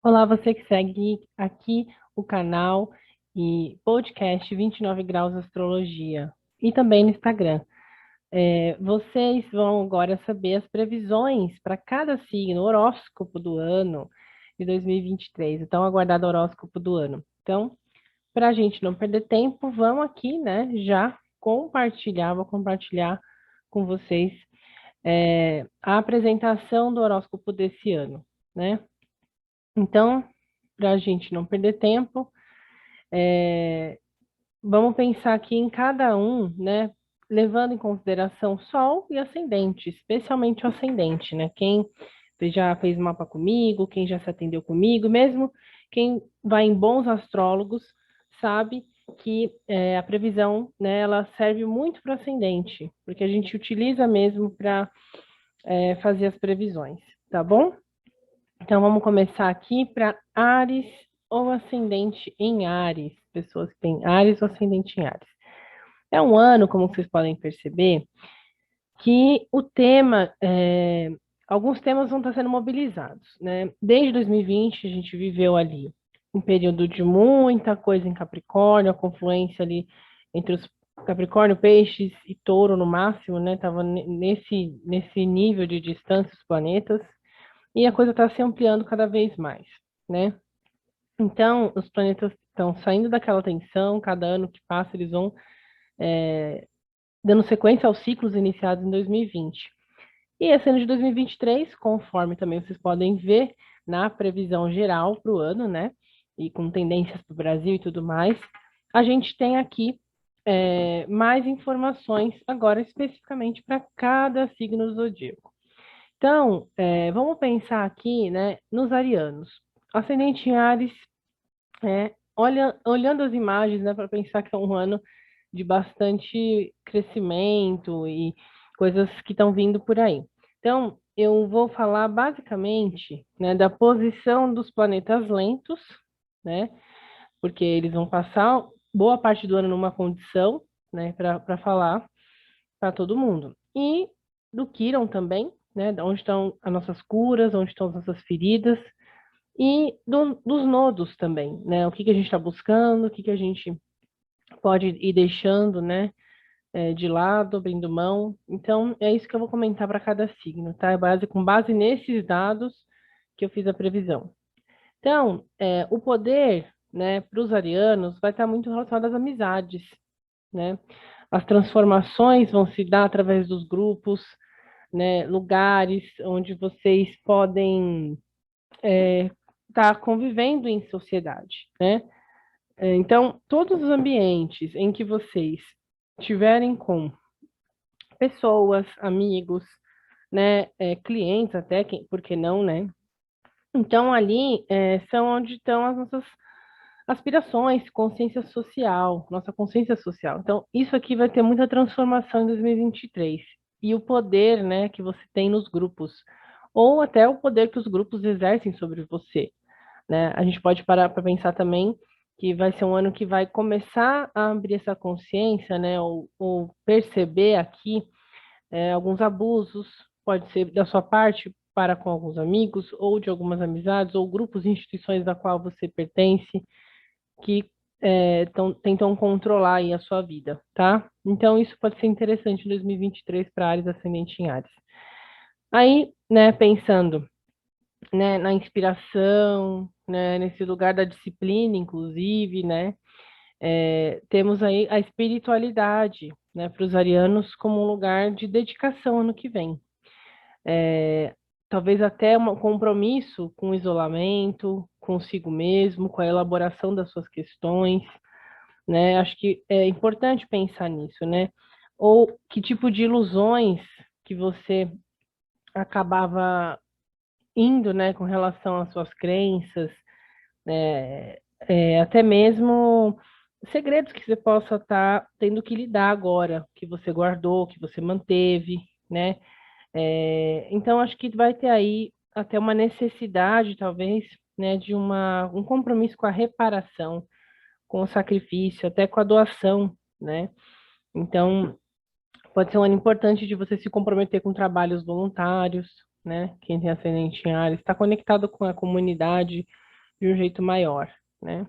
Olá, você que segue aqui o canal e podcast 29 Graus Astrologia e também no Instagram. Vocês vão agora saber as previsões para cada signo, o horóscopo do ano de 2023, então aguardado horóscopo do ano. Então, para a gente não perder tempo, vamos aqui, né, já vou compartilhar com vocês a apresentação do horóscopo desse ano, né? Então, para a gente não perder tempo, vamos pensar aqui em cada um, né? Levando em consideração Sol e Ascendente, especialmente o Ascendente, né? Quem já fez mapa comigo, quem já se atendeu comigo, mesmo quem vai em bons astrólogos, sabe que a previsão, né, ela serve muito para o Ascendente, porque a gente utiliza mesmo para fazer as previsões, tá bom? Então, vamos começar aqui para Áries ou ascendente em Áries, pessoas que têm Áries ou ascendente em Áries. É um ano, como vocês podem perceber, que alguns temas vão estar sendo mobilizados, né? Desde 2020, a gente viveu ali um período de muita coisa em Capricórnio, a confluência ali entre os Capricórnio, Peixes e Touro no máximo, né? Tava nesse nível de distância os planetas e a coisa está se ampliando cada vez mais, né? Então, os planetas estão saindo daquela tensão, cada ano que passa eles vão dando sequência aos ciclos iniciados em 2020. E esse ano de 2023, conforme também vocês podem ver na previsão geral para o ano, né? E com tendências para o Brasil e tudo mais, a gente tem aqui mais informações agora especificamente para cada signo do zodíaco. Então, vamos pensar aqui, né, nos arianos. Ascendente em Áries, olhando as imagens, né, para pensar que é um ano de bastante crescimento e coisas que estão vindo por aí. Então, eu vou falar basicamente, né, da posição dos planetas lentos, né, porque eles vão passar boa parte do ano numa condição, né, para falar para todo mundo. E do Quirón também, né, onde estão as nossas curas, onde estão as nossas feridas, e dos nodos também, né? O que a gente está buscando, o que a gente pode ir deixando, né? De lado, abrindo mão. Então, é isso que eu vou comentar para cada signo, tá? Com base nesses dados que eu fiz a previsão. Então, o poder, né, para os arianos vai estar muito relacionado às amizades, né? As transformações vão se dar através dos grupos, né? Lugares onde vocês podem estar convivendo em sociedade, né? Então, todos os ambientes em que vocês tiverem com pessoas, amigos, né, clientes até, por que não, né? Então, ali são onde estão as nossas aspirações, consciência social, nossa consciência social. Então, isso aqui vai ter muita transformação em 2023. E o poder, né, que você tem nos grupos, ou até o poder que os grupos exercem sobre você, né? A gente pode parar para pensar também que vai ser um ano que vai começar a abrir essa consciência, né? Ou perceber aqui alguns abusos, pode ser da sua parte para com alguns amigos, ou de algumas amizades, ou grupos e instituições da qual você pertence, que tentam controlar aí a sua vida, tá? Então, isso pode ser interessante em 2023 para Áries ascendente em Áries. Aí, né, pensando, né, na inspiração, né, nesse lugar da disciplina, inclusive, né, temos aí a espiritualidade, né, para os arianos como um lugar de dedicação ano que vem. Talvez até um compromisso com o isolamento, consigo mesmo, com a elaboração das suas questões, né? Acho que é importante pensar nisso, né? Ou que tipo de ilusões que você acabava indo, né, com relação às suas crenças, até mesmo segredos que você possa estar tendo que lidar agora, que você guardou, que você manteve, né? Então, acho que vai ter aí até uma necessidade, talvez, né, de um compromisso com a reparação, com o sacrifício, até com a doação, né? Então, pode ser um ano importante de você se comprometer com trabalhos voluntários, né? Quem tem ascendente em Áries, está conectado com a comunidade, de um jeito maior, né?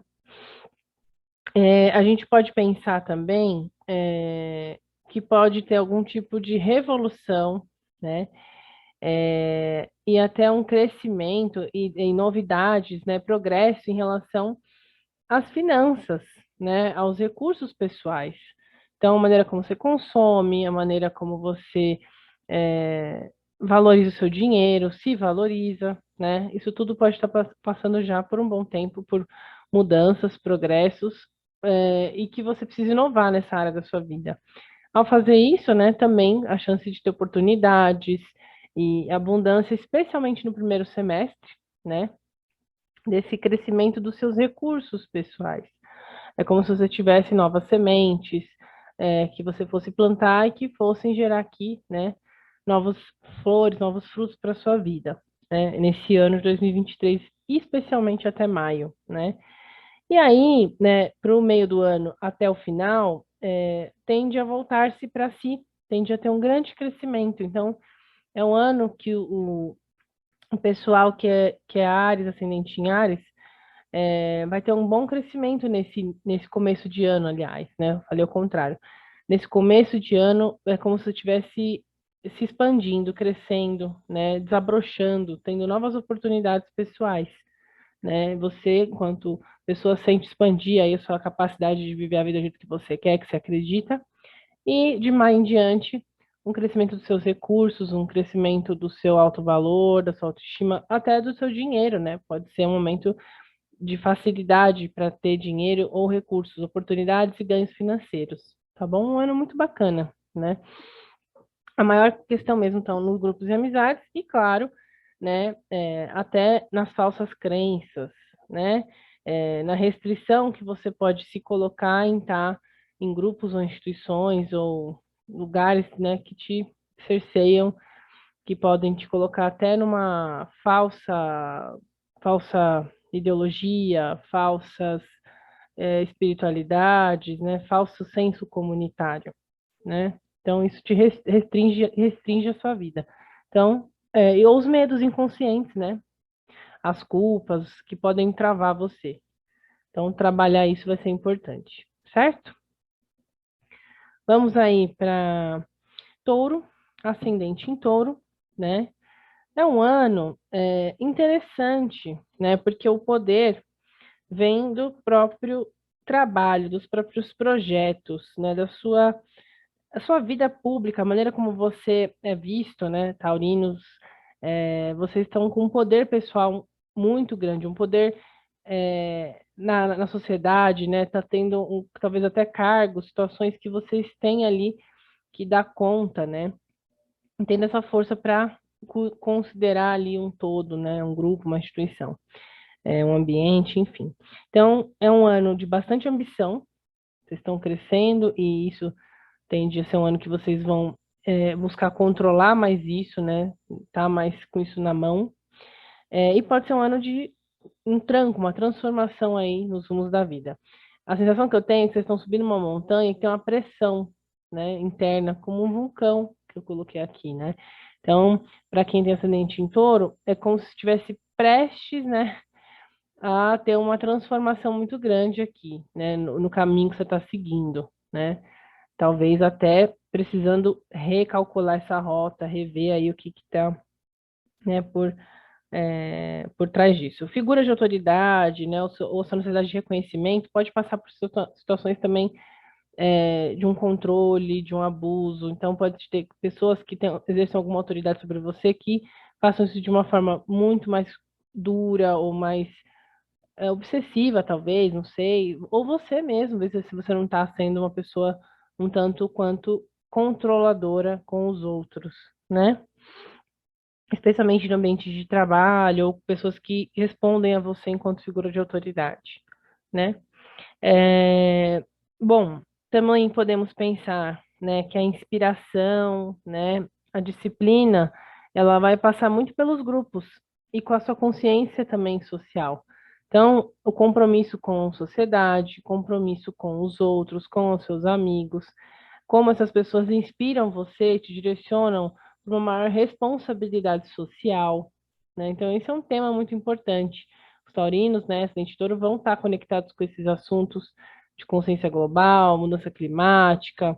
A gente pode pensar também que pode ter algum tipo de revolução, né? E até um crescimento e novidades, né? Progresso em relação às finanças, né? Aos recursos pessoais. Então, a maneira como você consome, a maneira como você valoriza o seu dinheiro, se valoriza, né? Isso tudo pode estar passando já por um bom tempo, por mudanças, progressos, e que você precisa inovar nessa área da sua vida. Ao fazer isso, né, também a chance de ter oportunidades e abundância, especialmente no primeiro semestre, né, desse crescimento dos seus recursos pessoais. É como se você tivesse novas sementes, que você fosse plantar e que fossem gerar aqui, né, novas flores, novos frutos para a sua vida, né, nesse ano de 2023, especialmente até maio, né. E aí, né, para o meio do ano até o final, tende a voltar-se para si, tende a ter um grande crescimento. Então, é um ano que o pessoal que é Áries, ascendente em Áries, vai ter um bom crescimento nesse começo de ano, aliás, né? Eu falei o contrário. Nesse começo de ano, é como se estivesse se expandindo, crescendo, né? Desabrochando, tendo novas oportunidades pessoais, né? Você, enquanto pessoa, sente expandir aí a sua capacidade de viver a vida do jeito que você quer, que você acredita, e de mais em diante, um crescimento dos seus recursos, um crescimento do seu alto valor, da sua autoestima, até do seu dinheiro, né? Pode ser um momento de facilidade para ter dinheiro ou recursos, oportunidades e ganhos financeiros, tá bom? Um ano muito bacana, né? A maior questão mesmo estão nos grupos de amizades e, claro, né, até nas falsas crenças, né, na restrição que você pode se colocar em estar em grupos ou instituições ou lugares, né, que te cerceiam, que podem te colocar até numa falsa ideologia, falsas espiritualidades, né, falso senso comunitário, né? Então, isso te restringe a sua vida. Então, e os medos inconscientes, né? As culpas que podem travar você. Então, trabalhar isso vai ser importante, certo? Vamos aí para Touro, ascendente em Touro, né? É um ano interessante, né? Porque o poder vem do próprio trabalho, dos próprios projetos, né? A sua vida pública, a maneira como você é visto, né, taurinos, vocês estão com um poder pessoal muito grande, um poder na sociedade, né, tá tendo talvez até cargos, situações que vocês têm ali que dá conta, né, tendo essa força para considerar ali um todo, né, um grupo, uma instituição, um ambiente, enfim. Então, é um ano de bastante ambição, vocês estão crescendo e isso tende a ser um ano que vocês vão buscar controlar mais isso, né? Tá mais com isso na mão. E pode ser um ano de um tranco, uma transformação aí nos rumos da vida. A sensação que eu tenho é que vocês estão subindo uma montanha que tem uma pressão, né, interna, como um vulcão que eu coloquei aqui, né? Então, para quem tem ascendente em touro, é como se estivesse prestes, né, a ter uma transformação muito grande aqui, né, no caminho que você está seguindo, né? Talvez até precisando recalcular essa rota, rever aí o que está, né, por trás disso. Figura de autoridade, né, ou sua necessidade de reconhecimento pode passar por situações também de um controle, de um abuso. Então, pode ter pessoas que exerçam alguma autoridade sobre você que façam isso de uma forma muito mais dura ou mais obsessiva, talvez, não sei. Ou você mesmo, ver se você não está sendo uma pessoa um tanto quanto controladora com os outros, né? Especialmente no ambiente de trabalho ou pessoas que respondem a você enquanto figura de autoridade, né? Bom, também podemos pensar, né, que a inspiração, né, a disciplina, ela vai passar muito pelos grupos e com a sua consciência também social. Então, o compromisso com a sociedade, compromisso com os outros, com os seus amigos, como essas pessoas inspiram você, te direcionam para uma maior responsabilidade social, né? Então, esse é um tema muito importante. taurinos, né, acidente de touro, vão estar conectados com esses assuntos de consciência global, mudança climática,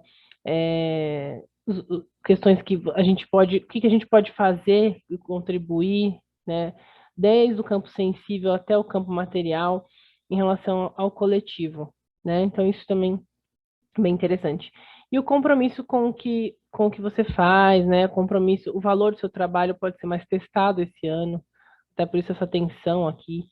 questões que a gente pode, o que que a gente pode fazer e contribuir, né, desde o campo sensível até o campo material em relação ao coletivo, né? Então isso também é bem interessante. E o compromisso com o que você faz, né? Compromisso, o valor do seu trabalho pode ser mais testado esse ano, até por isso essa tensão aqui,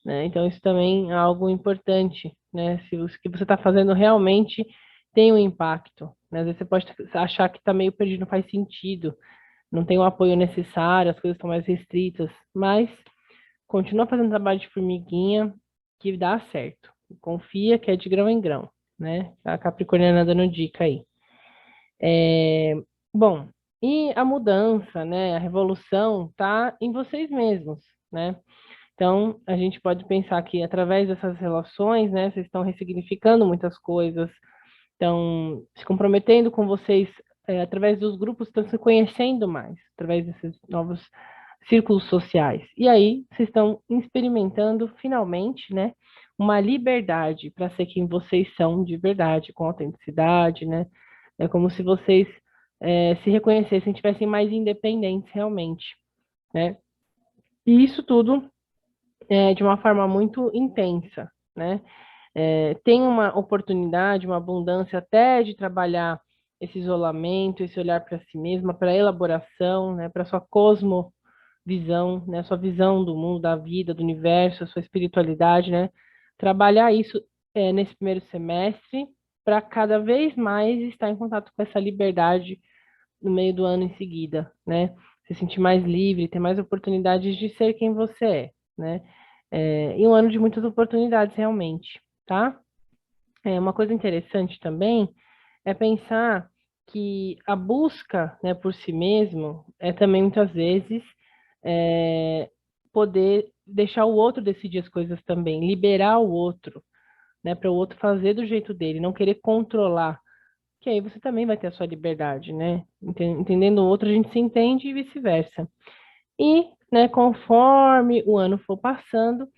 né? Então isso também é algo importante, né? Se o que você está fazendo realmente tem um impacto, né? Às vezes você pode achar que está meio perdido, não faz sentido, não tem o apoio necessário, as coisas estão mais restritas, mas continua fazendo trabalho de formiguinha que dá certo. Confia que é de grão em grão, né? A Capricorniana dando dica aí. Bom, e a mudança, né? A revolução tá em vocês mesmos, né? Então, a gente pode pensar que através dessas relações, né, vocês estão ressignificando muitas coisas, estão se comprometendo com vocês, através dos grupos, estão se conhecendo mais, através desses novos círculos sociais. E aí, vocês estão experimentando finalmente, né, uma liberdade para ser quem vocês são de verdade, com autenticidade, né? É como se vocês se reconhecessem, tivessem mais independentes realmente, né? E isso tudo de uma forma muito intensa, né? Tem uma oportunidade, uma abundância até de trabalhar esse isolamento, esse olhar para si mesma, para a elaboração, né? Para sua cosmovisão, né? Sua visão do mundo, da vida, do universo, a sua espiritualidade, né? Trabalhar isso nesse primeiro semestre para cada vez mais estar em contato com essa liberdade no meio do ano em seguida, né? Se sentir mais livre, ter mais oportunidades de ser quem você é, né? E um ano de muitas oportunidades, realmente, tá? Uma coisa interessante também é pensar que a busca, né, por si mesmo é também muitas vezes é, poder deixar o outro decidir as coisas também, liberar o outro, né, para o outro fazer do jeito dele, não querer controlar, que aí você também vai ter a sua liberdade, né? Entendendo o outro, a gente se entende e vice-versa. E, né, conforme o ano for passando,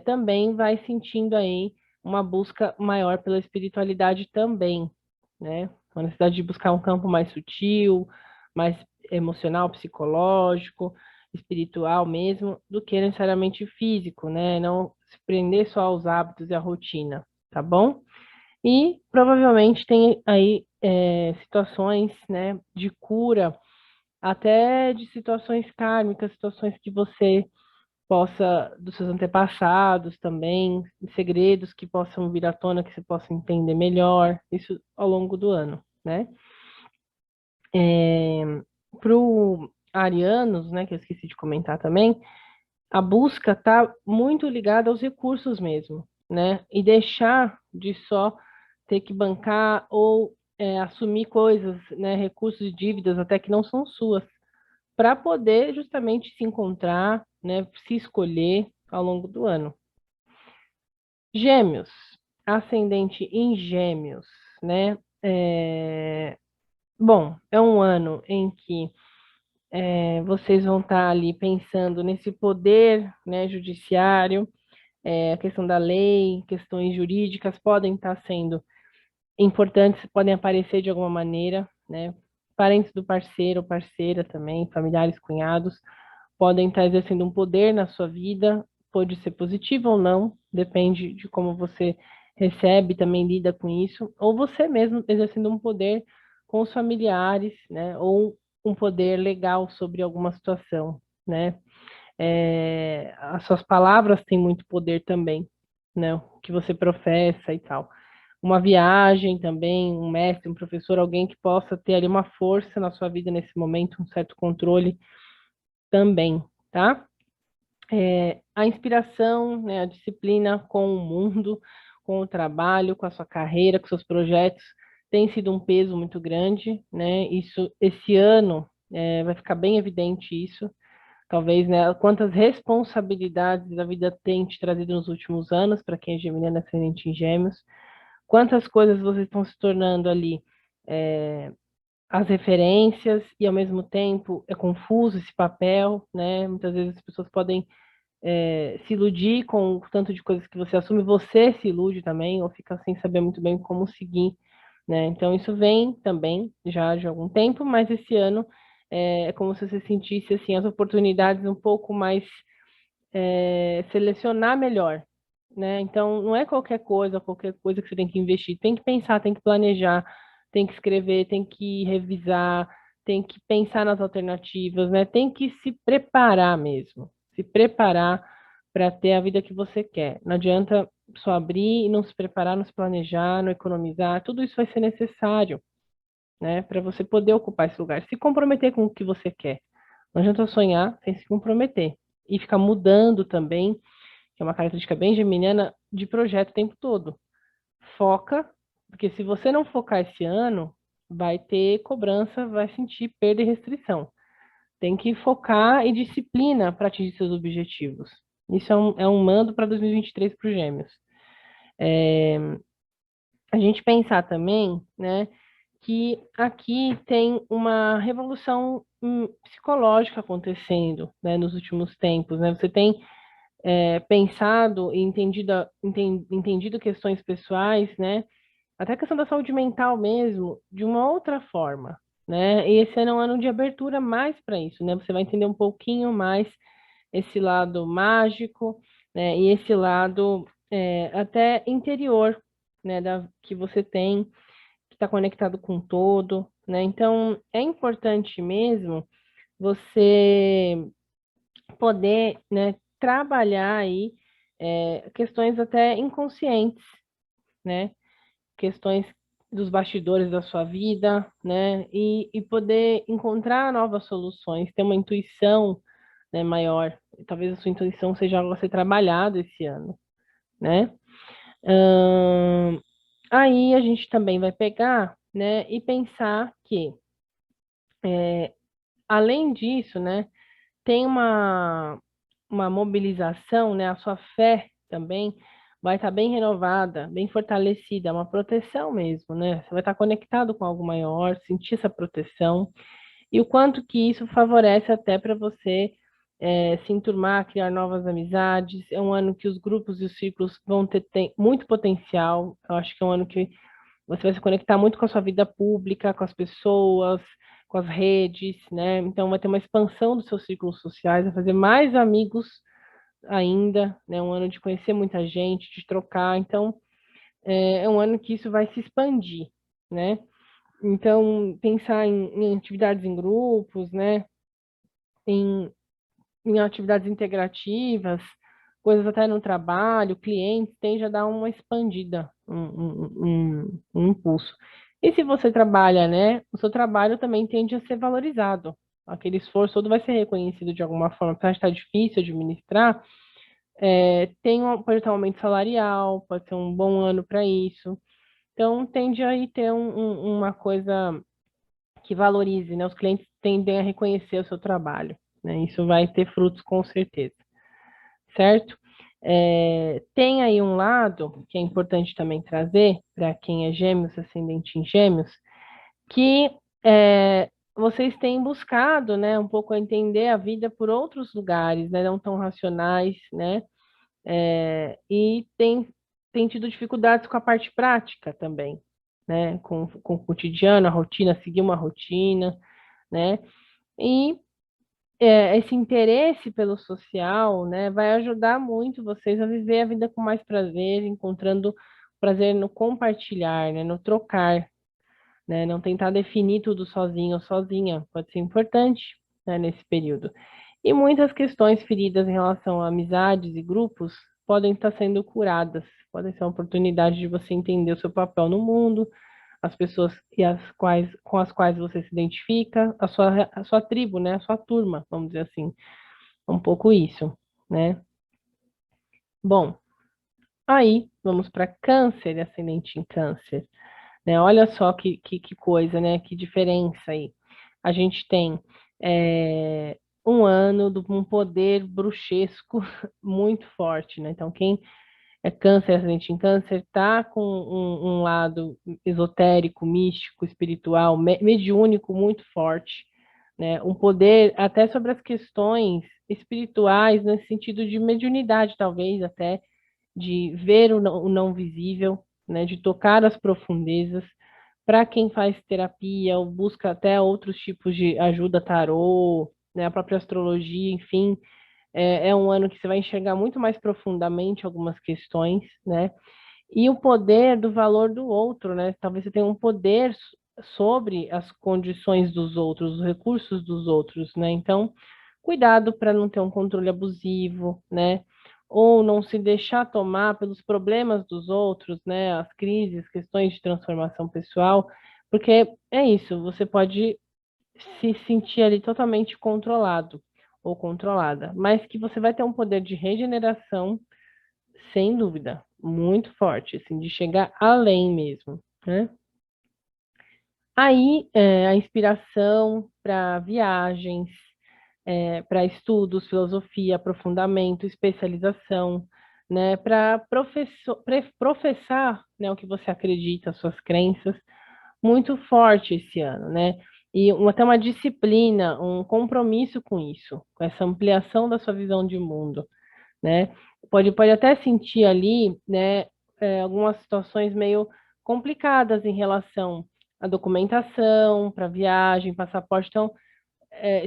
também vai sentindo aí uma busca maior pela espiritualidade também, né? Uma necessidade de buscar um campo mais sutil, mais emocional, psicológico, espiritual mesmo, do que necessariamente físico, né? Não se prender só aos hábitos e à rotina, tá bom? E provavelmente tem aí situações, né, de cura, até de situações kármicas, situações que você possa, dos seus antepassados também, segredos que possam vir à tona, que você possa entender melhor, isso ao longo do ano, né? Para o arianos, né, que eu esqueci de comentar também, a busca está muito ligada aos recursos mesmo, né? E deixar de só ter que bancar ou assumir coisas, né, recursos e dívidas até que não são suas, para poder justamente se encontrar, né, se escolher ao longo do ano. Gêmeos, ascendente em Gêmeos, né? Bom, é um ano em que vocês vão estar ali pensando nesse poder, né, judiciário, a questão da lei, questões jurídicas podem estar sendo importantes, podem aparecer de alguma maneira, né? Parentes do parceiro ou parceira também, familiares, cunhados, podem estar exercendo um poder na sua vida, pode ser positivo ou não, depende de como você recebe, também lida com isso, ou você mesmo exercendo um poder com os familiares, né? Ou um poder legal sobre alguma situação, né? As suas palavras têm muito poder também, né? O que você professa e tal. Uma viagem também, um mestre, um professor, alguém que possa ter ali uma força na sua vida nesse momento, um certo controle também, tá? A inspiração, né, a disciplina com o mundo, com o trabalho, com a sua carreira, com seus projetos, tem sido um peso muito grande, né? Isso, esse ano, vai ficar bem evidente isso. Talvez, né, quantas responsabilidades a vida tem te trazido nos últimos anos, para quem é geminiano ascendente em gêmeos, quantas coisas vocês estão se tornando ali, as referências, e ao mesmo tempo é confuso esse papel, né? Muitas vezes as pessoas podem se iludir com o tanto de coisas que você assume, você se ilude também, ou fica sem saber muito bem como seguir, né? Então, isso vem também já de algum tempo, mas esse ano é como se você sentisse assim, as oportunidades um pouco mais, selecionar melhor, né? Então, não é qualquer coisa que você tem que investir, tem que pensar, tem que planejar, tem que escrever, tem que revisar, tem que pensar nas alternativas, né? Tem que se preparar mesmo, se preparar para ter a vida que você quer. Não adianta só abrir e não se preparar, não se planejar, não economizar, tudo isso vai ser necessário, né? Para você poder ocupar esse lugar, se comprometer com o que você quer. Não adianta sonhar sem se comprometer. E ficar mudando também, que é uma característica bem geminiana, de projeto o tempo todo. Foca, porque se você não focar esse ano, vai ter cobrança, vai sentir perda e restrição. Tem que focar e disciplina para atingir seus objetivos. Isso é um mando para 2023 para os Gêmeos. A gente pensar também, né, que aqui tem uma revolução psicológica acontecendo, né, nos últimos tempos, né? Você tem pensado e entendido questões pessoais, né? Até a questão da saúde mental mesmo, de uma outra forma, né? E esse ano é um ano de abertura mais para isso, né? Você vai entender um pouquinho mais esse lado mágico, né? E esse lado até interior, né? Que você tem, que está conectado com o todo, né? Então, é importante mesmo você poder, né, trabalhar aí questões até inconscientes, né? Questões dos bastidores da sua vida, né? E poder encontrar novas soluções, ter uma intuição, né, maior. Talvez a sua intuição seja algo a ser trabalhado esse ano, né? Ahn, Aí a gente também vai pegar, né, e pensar que, além disso, né, tem uma mobilização, né? A sua fé também vai estar bem renovada, bem fortalecida, uma proteção mesmo, né? Você vai estar conectado com algo maior, sentir essa proteção, e o quanto que isso favorece até para você se enturmar, criar novas amizades. É um ano que os grupos e os círculos vão ter muito potencial. Eu acho que é um ano que você vai se conectar muito com a sua vida pública, com as pessoas, com as redes, né? Então vai ter uma expansão dos seus círculos sociais, vai fazer mais amigos ainda, né? Um ano de conhecer muita gente, de trocar. Então é um ano que isso vai se expandir, né? Então pensar em atividades em grupos, né? Em, em atividades integrativas, coisas até no trabalho, clientes, tende a dar uma expandida, um impulso. E se você trabalha, né, o seu trabalho também tende a ser valorizado. Aquele esforço todo vai ser reconhecido de alguma forma, apesar de estar difícil administrar, pode ter um aumento salarial, pode ser um bom ano para isso. Então, tende a ir ter uma coisa que valorize, né? Os clientes tendem a reconhecer o seu trabalho, né? Isso vai ter frutos com certeza, certo? Tem aí um lado que é importante também trazer para quem é gêmeos, ascendente em gêmeos, que vocês têm buscado, né, um pouco a entender a vida por outros lugares, né, não tão racionais, né, e tem tido dificuldades com a parte prática também, né, com o cotidiano, a rotina, seguir uma rotina, né, e esse interesse pelo social, né, vai ajudar muito vocês a viver a vida com mais prazer, encontrando prazer no compartilhar, né, no trocar, né, não tentar definir tudo sozinho ou sozinha, pode ser importante, né, nesse período. E muitas questões feridas em relação a amizades e grupos podem estar sendo curadas, podem ser uma oportunidade de você entender o seu papel no mundo, as pessoas com as quais você se identifica, a sua tribo, né? A sua turma, vamos dizer assim. Um pouco isso, né? Bom, aí vamos para câncer e ascendente em câncer, né? Olha só que coisa, né? Que diferença aí. A gente tem um ano de um poder bruxesco muito forte, né? Então, quem é câncer, ascendente em câncer, tá com um lado esotérico, místico, espiritual, mediúnico muito forte, né? Um poder até sobre as questões espirituais, nesse sentido de mediunidade, talvez até, de ver o não visível, né? De tocar as profundezas. Para quem faz terapia ou busca até outros tipos de ajuda, tarô, né? A própria astrologia, enfim, é um ano que você vai enxergar muito mais profundamente algumas questões, né? E o poder do valor do outro, né? Talvez você tenha um poder sobre as condições dos outros, os recursos dos outros, né? Então, cuidado para não ter um controle abusivo, né? Ou não se deixar tomar pelos problemas dos outros, né? As crises, questões de transformação pessoal, porque é isso, você pode se sentir ali totalmente controlado ou controlada, mas que você vai ter um poder de regeneração sem dúvida, muito forte, assim, de chegar além mesmo, né? Aí, a inspiração para viagens, para estudos, filosofia, aprofundamento, especialização, né? Para professar, né, o que você acredita, suas crenças, muito forte esse ano, né? E até uma disciplina, um compromisso com isso, com essa ampliação da sua visão de mundo, né? Pode até sentir ali, né, algumas situações meio complicadas em relação à documentação para viagem, passaporte. Então,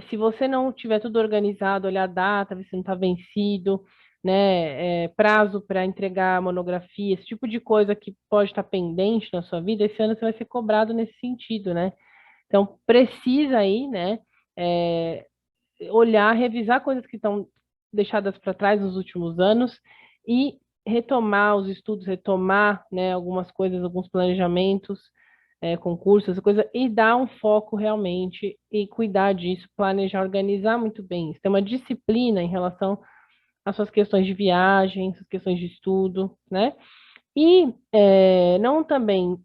se você não tiver tudo organizado, olhar a data, ver se não está vencido, né, prazo para entregar monografia, esse tipo de coisa que pode estar pendente na sua vida, esse ano você vai ser cobrado nesse sentido, né? Então, precisa aí, né, é, olhar, revisar coisas que estão deixadas para trás nos últimos anos e retomar os estudos, retomar, né, algumas coisas, alguns planejamentos, concursos, coisa, e dar um foco realmente e cuidar disso, planejar, organizar muito bem isso. Ter uma disciplina em relação às suas questões de viagem, suas questões de estudo, né? E não também,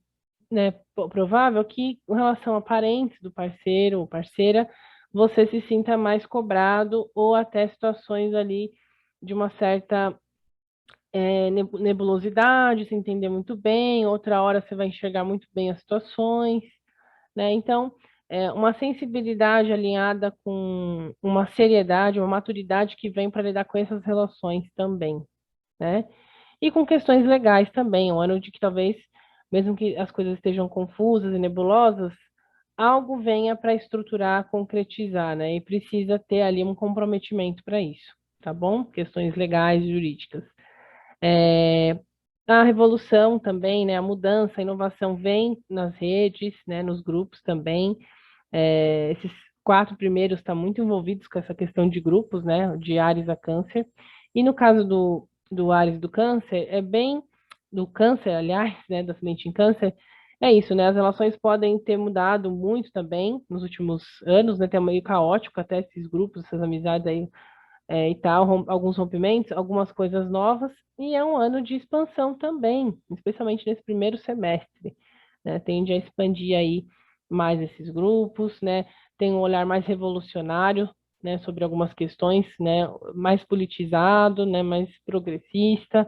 né, provável que, em relação a parentes do parceiro ou parceira, você se sinta mais cobrado ou até situações ali de uma certa nebulosidade, sem entender muito bem, outra hora você vai enxergar muito bem as situações, né? Então, uma sensibilidade alinhada com uma seriedade, uma maturidade que vem para lidar com essas relações também, né? E com questões legais também, um ano de que talvez, mesmo que as coisas estejam confusas e nebulosas, algo venha para estruturar, concretizar, né? E precisa ter ali um comprometimento para isso, tá bom? Questões legais e jurídicas. A revolução também, né? A mudança, a inovação vem nas redes, né? Nos grupos também. Esses 4 primeiros estão muito envolvidos com essa questão de grupos, né? De Áries a Câncer. E no caso do Áries do Câncer, é bem do Câncer, aliás, né? Do acidente em Câncer, é isso, né? As relações podem ter mudado muito também nos últimos anos, né? Tem meio caótico até esses grupos, essas amizades aí e tal, alguns rompimentos, algumas coisas novas, e é um ano de expansão também, especialmente nesse primeiro semestre, né? Tende a expandir aí mais esses grupos, né? Tem um olhar mais revolucionário, né, sobre algumas questões, né, mais politizado, né, mais progressista,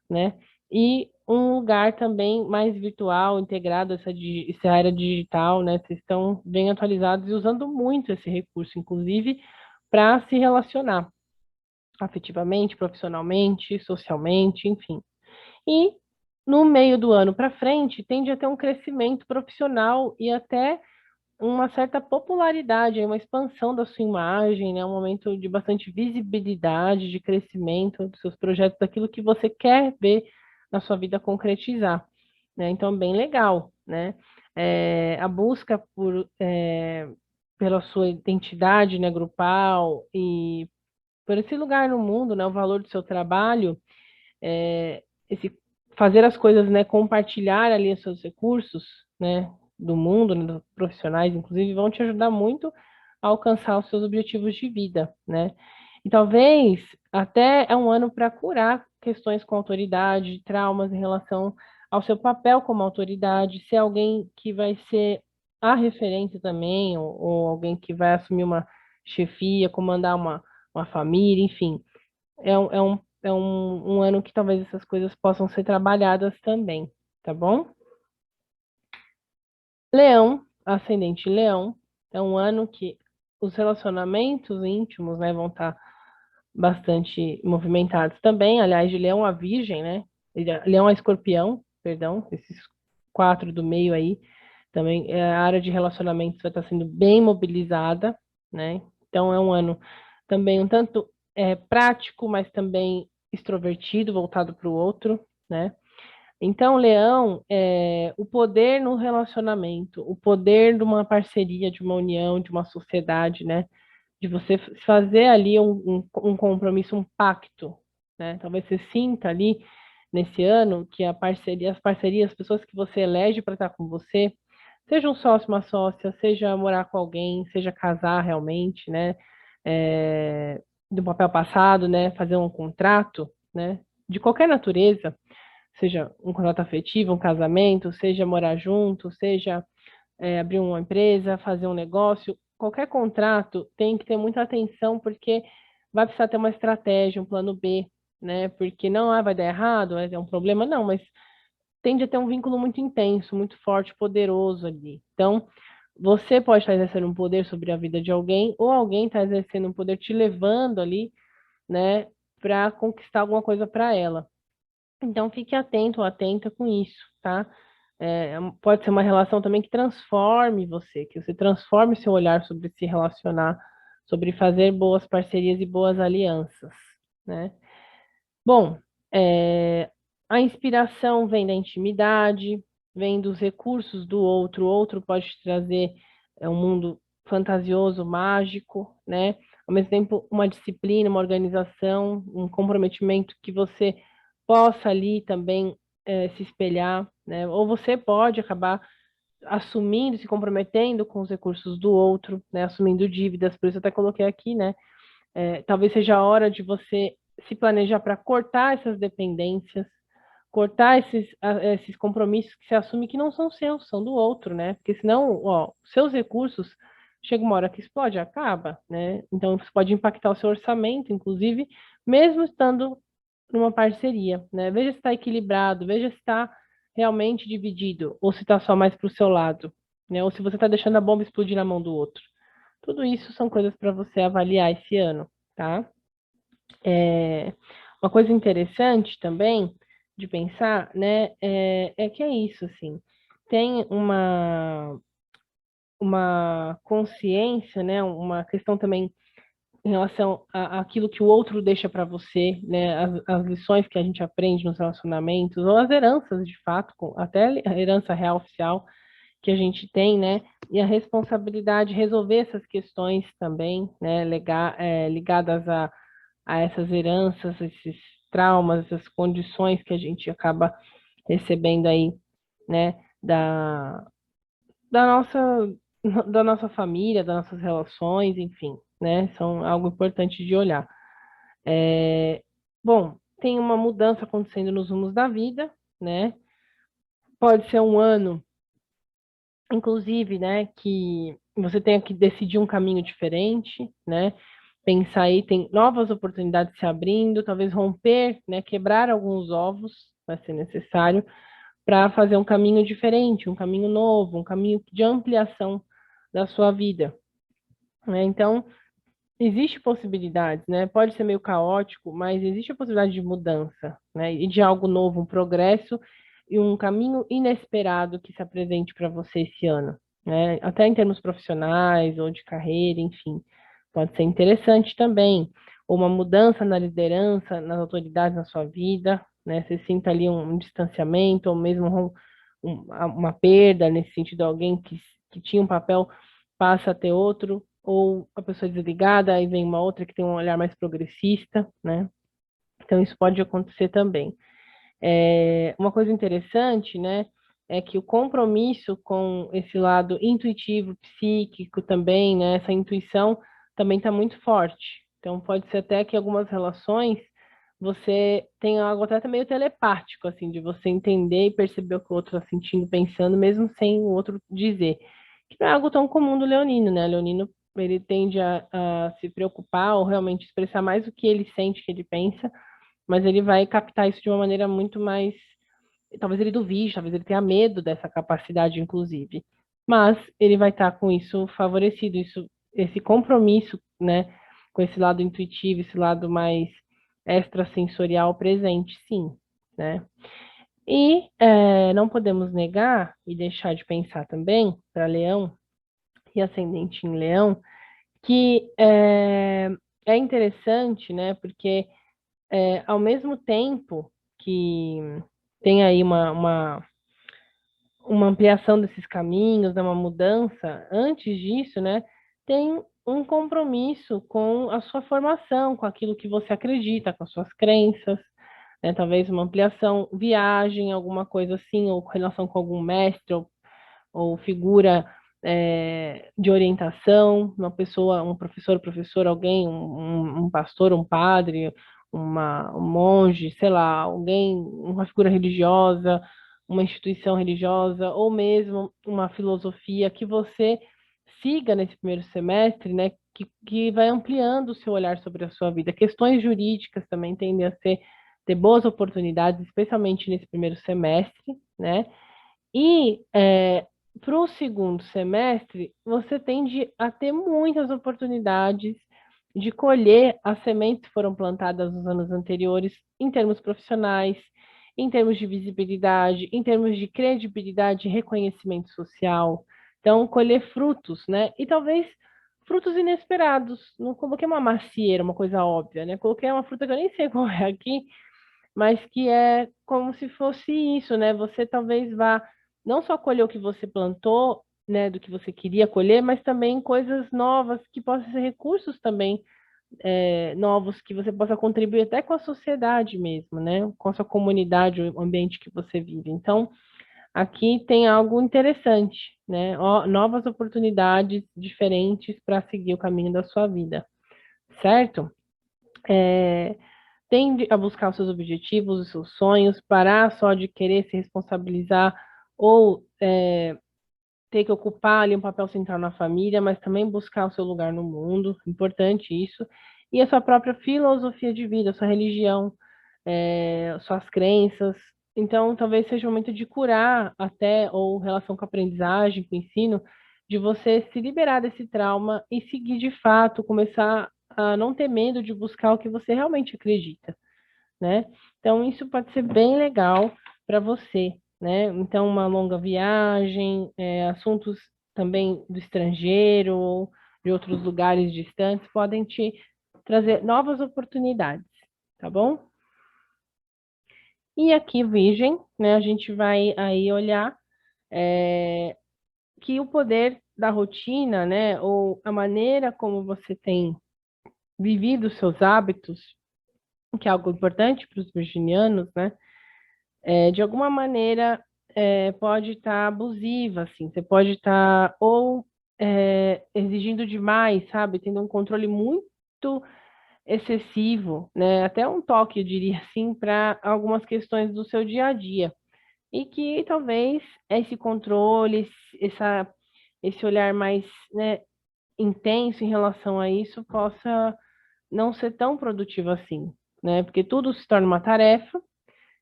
né? E um lugar também mais virtual, integrado essa área digital, né? Vocês estão bem atualizados e usando muito esse recurso, inclusive, para se relacionar afetivamente, profissionalmente, socialmente, enfim. E no meio do ano para frente, tende a ter um crescimento profissional e até uma certa popularidade, uma expansão da sua imagem, né? Um momento de bastante visibilidade, de crescimento dos seus projetos, daquilo que você quer ver na sua vida concretizar, né? Então, bem legal, né? A busca pela sua identidade, né, grupal e por esse lugar no mundo, né, o valor do seu trabalho, esse fazer as coisas, né, compartilhar ali os seus recursos, né, do mundo, né, dos profissionais, inclusive, vão te ajudar muito a alcançar os seus objetivos de vida, né? E talvez até é um ano para curar questões com autoridade, traumas em relação ao seu papel como autoridade, ser alguém que vai ser a referência também, ou alguém que vai assumir uma chefia, comandar uma família, enfim. É um ano que talvez essas coisas possam ser trabalhadas também, tá bom? Leão, ascendente Leão, é um ano que os relacionamentos íntimos, né, vão estar bastante movimentados também. Aliás, de Leão a Virgem, né? Leão a Escorpião, perdão, esses 4 do meio aí, também a área de relacionamentos vai estar sendo bem mobilizada, né? Então é um ano também um tanto prático, mas também extrovertido, voltado para o outro, né? Então, Leão, o poder no relacionamento, o poder de uma parceria, de uma união, de uma sociedade, né? De você fazer ali um compromisso, um pacto, né? Talvez você sinta ali nesse ano que a parceria, as parcerias, as pessoas que você elege para estar com você, seja um sócio, uma sócia, seja morar com alguém, seja casar realmente, né? Do papel passado, né? Fazer um contrato, né? De qualquer natureza, seja um contrato afetivo, um casamento, seja morar junto, seja abrir uma empresa, fazer um negócio, qualquer contrato tem que ter muita atenção, porque vai precisar ter uma estratégia, um plano B, né? Porque não vai dar errado, é um problema, não, mas tende a ter um vínculo muito intenso, muito forte, poderoso ali. Então, você pode estar exercendo um poder sobre a vida de alguém, ou alguém está exercendo um poder te levando ali, né, para conquistar alguma coisa para ela. Então, fique atento ou atenta com isso, tá? Pode ser uma relação também que transforme você, que você transforme seu olhar sobre se relacionar, sobre fazer boas parcerias e boas alianças, né? Bom, a inspiração vem da intimidade, vem dos recursos do outro. O outro pode te trazer um mundo fantasioso, mágico, né? Ao mesmo tempo, uma disciplina, uma organização, um comprometimento que você possa ali também se espelhar, né? Ou você pode acabar assumindo, se comprometendo com os recursos do outro, né? Assumindo dívidas, por isso eu até coloquei aqui, né? Talvez seja a hora de você se planejar para cortar essas dependências, cortar esses compromissos que se assume que não são seus, são do outro, né? Porque senão, ó, seus recursos chega uma hora que explode, acaba, né? Então isso pode impactar o seu orçamento, inclusive, mesmo estando numa parceria, né? Veja se está equilibrado, veja se está realmente dividido, ou se está só mais para o seu lado, né? Ou se você está deixando a bomba explodir na mão do outro. Tudo isso são coisas para você avaliar esse ano, tá? Uma coisa interessante também de pensar, né, que é isso, assim, tem uma consciência, né, uma questão também em relação àquilo que o outro deixa para você, né, as lições que a gente aprende nos relacionamentos, ou as heranças, de fato, até a herança real oficial que a gente tem, né, e a responsabilidade de resolver essas questões também, né, ligadas a essas heranças, esses traumas, essas condições que a gente acaba recebendo aí, né, da nossa, da nossa família, das nossas relações, enfim, né, são algo importante de olhar. Bom, tem uma mudança acontecendo nos rumos da vida, né, pode ser um ano, inclusive, né, que você tenha que decidir um caminho diferente, né, pensar aí, tem novas oportunidades se abrindo, talvez romper, né, quebrar alguns ovos vai ser necessário para fazer um caminho diferente, um caminho novo, um caminho de ampliação da sua vida, né? Então, existe possibilidades, né? Pode ser meio caótico, mas existe a possibilidade de mudança, né? E de algo novo, um progresso e um caminho inesperado que se apresente para você esse ano, né? Até em termos profissionais ou de carreira, enfim. Pode ser interessante também. Ou uma mudança na liderança, nas autoridades na sua vida, né? Você sinta ali um distanciamento, ou mesmo uma perda, nesse sentido, alguém que tinha um papel passa a ter outro, ou a pessoa é desligada, aí vem uma outra que tem um olhar mais progressista, né? Então, isso pode acontecer também. Uma coisa interessante, né, é que o compromisso com esse lado intuitivo, psíquico também, né, essa intuição também está muito forte. Então, pode ser até que algumas relações você tenha algo até meio telepático, assim, de você entender e perceber o que o outro está sentindo, pensando, mesmo sem o outro dizer. Que não é algo tão comum do leonino, né? O leonino, ele tende a se preocupar ou realmente expressar mais o que ele sente, o que ele pensa, mas ele vai captar isso de uma maneira muito mais. Talvez ele duvide, talvez ele tenha medo dessa capacidade, inclusive. Mas ele vai estar com isso favorecido, isso esse compromisso, né, com esse lado intuitivo, esse lado mais extrasensorial presente, sim, né? E não podemos negar e deixar de pensar também, para Leão e ascendente em Leão, que é interessante, né? Porque ao mesmo tempo que tem aí uma ampliação desses caminhos, né, uma mudança, antes disso, né, tem um compromisso com a sua formação, com aquilo que você acredita, com as suas crenças, né, talvez uma ampliação, viagem, alguma coisa assim, ou relação com algum mestre ou figura de orientação, uma pessoa, um professor, alguém, um pastor, um padre, um monge, sei lá, alguém, uma figura religiosa, uma instituição religiosa, ou mesmo uma filosofia que você siga nesse primeiro semestre, né, que vai ampliando o seu olhar sobre a sua vida. Questões jurídicas também tendem a ter boas oportunidades, especialmente nesse primeiro semestre, né? E para o segundo semestre, você tende a ter muitas oportunidades de colher as sementes que foram plantadas nos anos anteriores, em termos profissionais, em termos de visibilidade, em termos de credibilidade e reconhecimento social. Então, colher frutos, né? E talvez frutos inesperados. Não coloquei uma macieira, uma coisa óbvia, né? Coloquei uma fruta que eu nem sei qual é aqui, mas que é como se fosse isso, né? Você talvez vá não só colher o que você plantou, né, do que você queria colher, mas também coisas novas que possam ser recursos também novos que você possa contribuir até com a sociedade mesmo, né? Com a sua comunidade, o ambiente que você vive. Então, aqui tem algo interessante, né? Novas oportunidades diferentes para seguir o caminho da sua vida, certo? Tende a buscar os seus objetivos, os seus sonhos, parar só de querer se responsabilizar ou ter que ocupar ali um papel central na família, mas também buscar o seu lugar no mundo, importante isso, e a sua própria filosofia de vida, a sua religião, suas crenças. Então, talvez seja o momento de curar até, ou relação com a aprendizagem, com o ensino, de você se liberar desse trauma e seguir de fato, começar a não ter medo de buscar o que você realmente acredita, né? Então, isso pode ser bem legal para você, né? Então, uma longa viagem, assuntos também do estrangeiro ou de outros lugares distantes podem te trazer novas oportunidades, tá bom? E aqui, Virgem, né, a gente vai aí olhar que o poder da rotina, né, ou a maneira como você tem vivido os seus hábitos, que é algo importante para os virginianos, né, de alguma maneira pode estar abusiva, assim, você pode estar ou exigindo demais, sabe, tendo um controle muito excessivo, né, até um toque, eu diria assim, para algumas questões do seu dia a dia. E que talvez esse controle, esse olhar mais, né, intenso em relação a isso possa não ser tão produtivo assim, né? Porque tudo se torna uma tarefa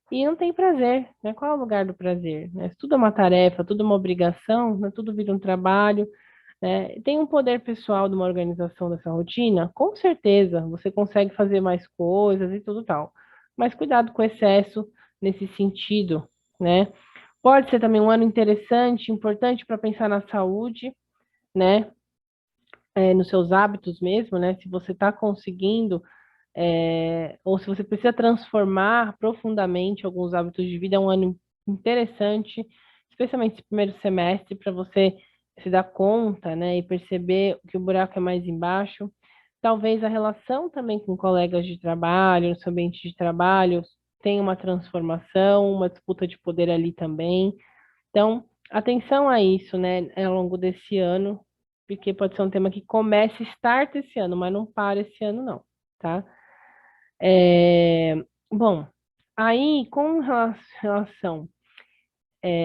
e não tem prazer, né? Qual é o lugar do prazer, né? Se tudo é uma tarefa, tudo é uma obrigação, né? Tudo vira um trabalho, né? Tem um poder pessoal de uma organização dessa rotina? Com certeza, você consegue fazer mais coisas e tudo tal. Mas cuidado com o excesso nesse sentido, né? Pode ser também um ano interessante, importante para pensar na saúde, né? Nos seus hábitos mesmo, né? Se você está conseguindo, ou se você precisa transformar profundamente alguns hábitos de vida, é um ano interessante, especialmente esse primeiro semestre, para você se dar conta, né? E perceber que o buraco é mais embaixo. Talvez a relação também com colegas de trabalho, no seu ambiente de trabalho, tenha uma transformação, uma disputa de poder ali também. Então, atenção a isso, né, ao longo desse ano, porque pode ser um tema que comece, starta esse ano, mas não para esse ano, não, tá? É, bom, aí, com relação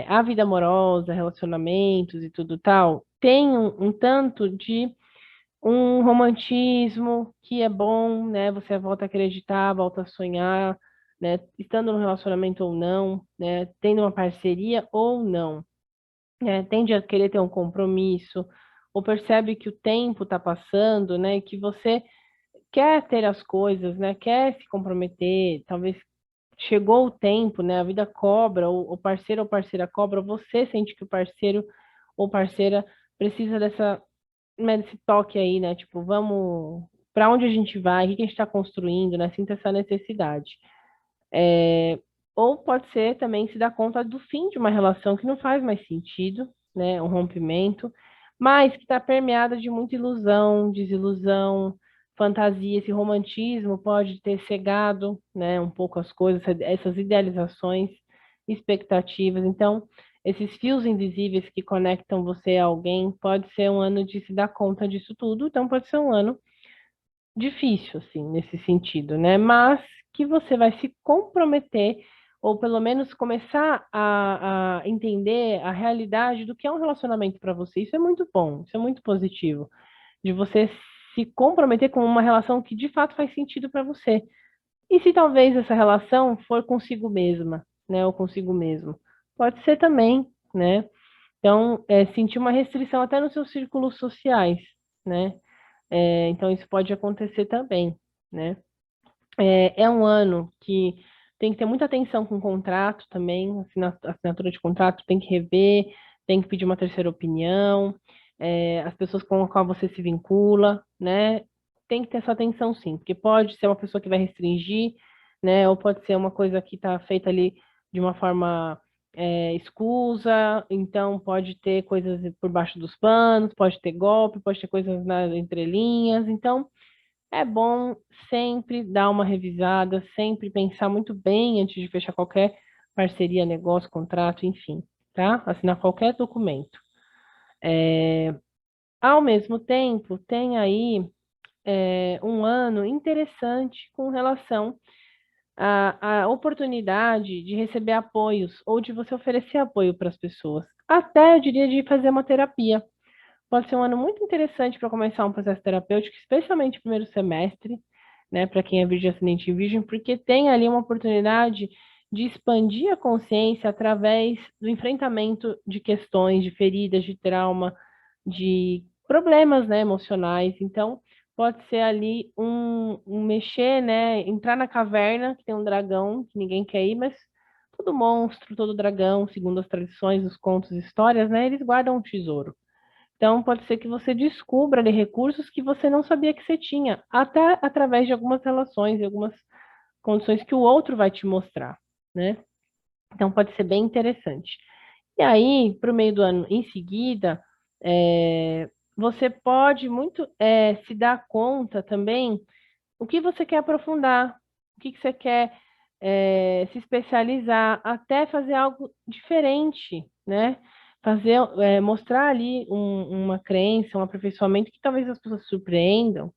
à vida amorosa, relacionamentos e tudo tal, tem um tanto de um romantismo que é bom, né? Você volta a acreditar, volta a sonhar, né? Estando no relacionamento ou não, né? Tendo uma parceria ou não, tende a querer ter um compromisso, ou percebe que o tempo está passando, né? E que você quer ter as coisas, né? Quer se comprometer, talvez chegou o tempo, né? A vida cobra, o parceiro ou parceira cobra, você sente que o parceiro ou parceira precisa desse toque aí, né? Tipo, vamos, para onde a gente vai? O que que a gente está construindo, né? Sinta essa necessidade. Ou pode ser também se dar conta do fim de uma relação que não faz mais sentido, né? Um rompimento, mas que está permeada de muita ilusão, desilusão, fantasia. Esse romantismo pode ter cegado, né? Um pouco as coisas, essas idealizações, expectativas. Então, esses fios invisíveis que conectam você a alguém, pode ser um ano de se dar conta disso tudo. Então, pode ser um ano difícil, assim, nesse sentido, né? Mas que você vai se comprometer, ou pelo menos começar a entender a realidade do que é um relacionamento para você. Isso é muito bom, isso é muito positivo, de você se comprometer com uma relação que de fato faz sentido para você. E se talvez essa relação for consigo mesma, né? Ou consigo mesmo. Pode ser também, né? Então, sentir uma restrição até nos seus círculos sociais, né? Então, isso pode acontecer também, né? É um ano que tem que ter muita atenção com o contrato também, assinatura de contrato, tem que rever, tem que pedir uma terceira opinião, as pessoas com as quais você se vincula, né? Tem que ter essa atenção sim, porque pode ser uma pessoa que vai restringir, né? Ou pode ser uma coisa que está feita ali de uma forma escusa, então pode ter coisas por baixo dos panos, pode ter golpe, pode ter coisas nas entrelinhas, então é bom sempre dar uma revisada, sempre pensar muito bem antes de fechar qualquer parceria, negócio, contrato, enfim, tá? Assinar qualquer documento. Ao mesmo tempo, tem aí um ano interessante com relação à oportunidade de receber apoios ou de você oferecer apoio para as pessoas. Até, eu diria, de fazer uma terapia. Pode ser um ano muito interessante para começar um processo terapêutico, especialmente no primeiro semestre, né, para quem é virgem ascendente em virgem, porque tem ali uma oportunidade de expandir a consciência através do enfrentamento de questões, de feridas, de trauma, de problemas, né, emocionais. Então, pode ser ali um mexer, né, entrar na caverna, que tem um dragão, que ninguém quer ir, mas todo monstro, todo dragão, segundo as tradições, os contos, histórias, né, eles guardam um tesouro. Então, pode ser que você descubra ali recursos que você não sabia que você tinha, até através de algumas relações e algumas condições que o outro vai te mostrar, né? Então, pode ser bem interessante. E aí, para o meio do ano em seguida, você pode muito se dar conta também o que você quer aprofundar, o que você quer se especializar, até fazer algo diferente, né? Fazer, mostrar ali uma crença, um aperfeiçoamento que talvez as pessoas surpreendam,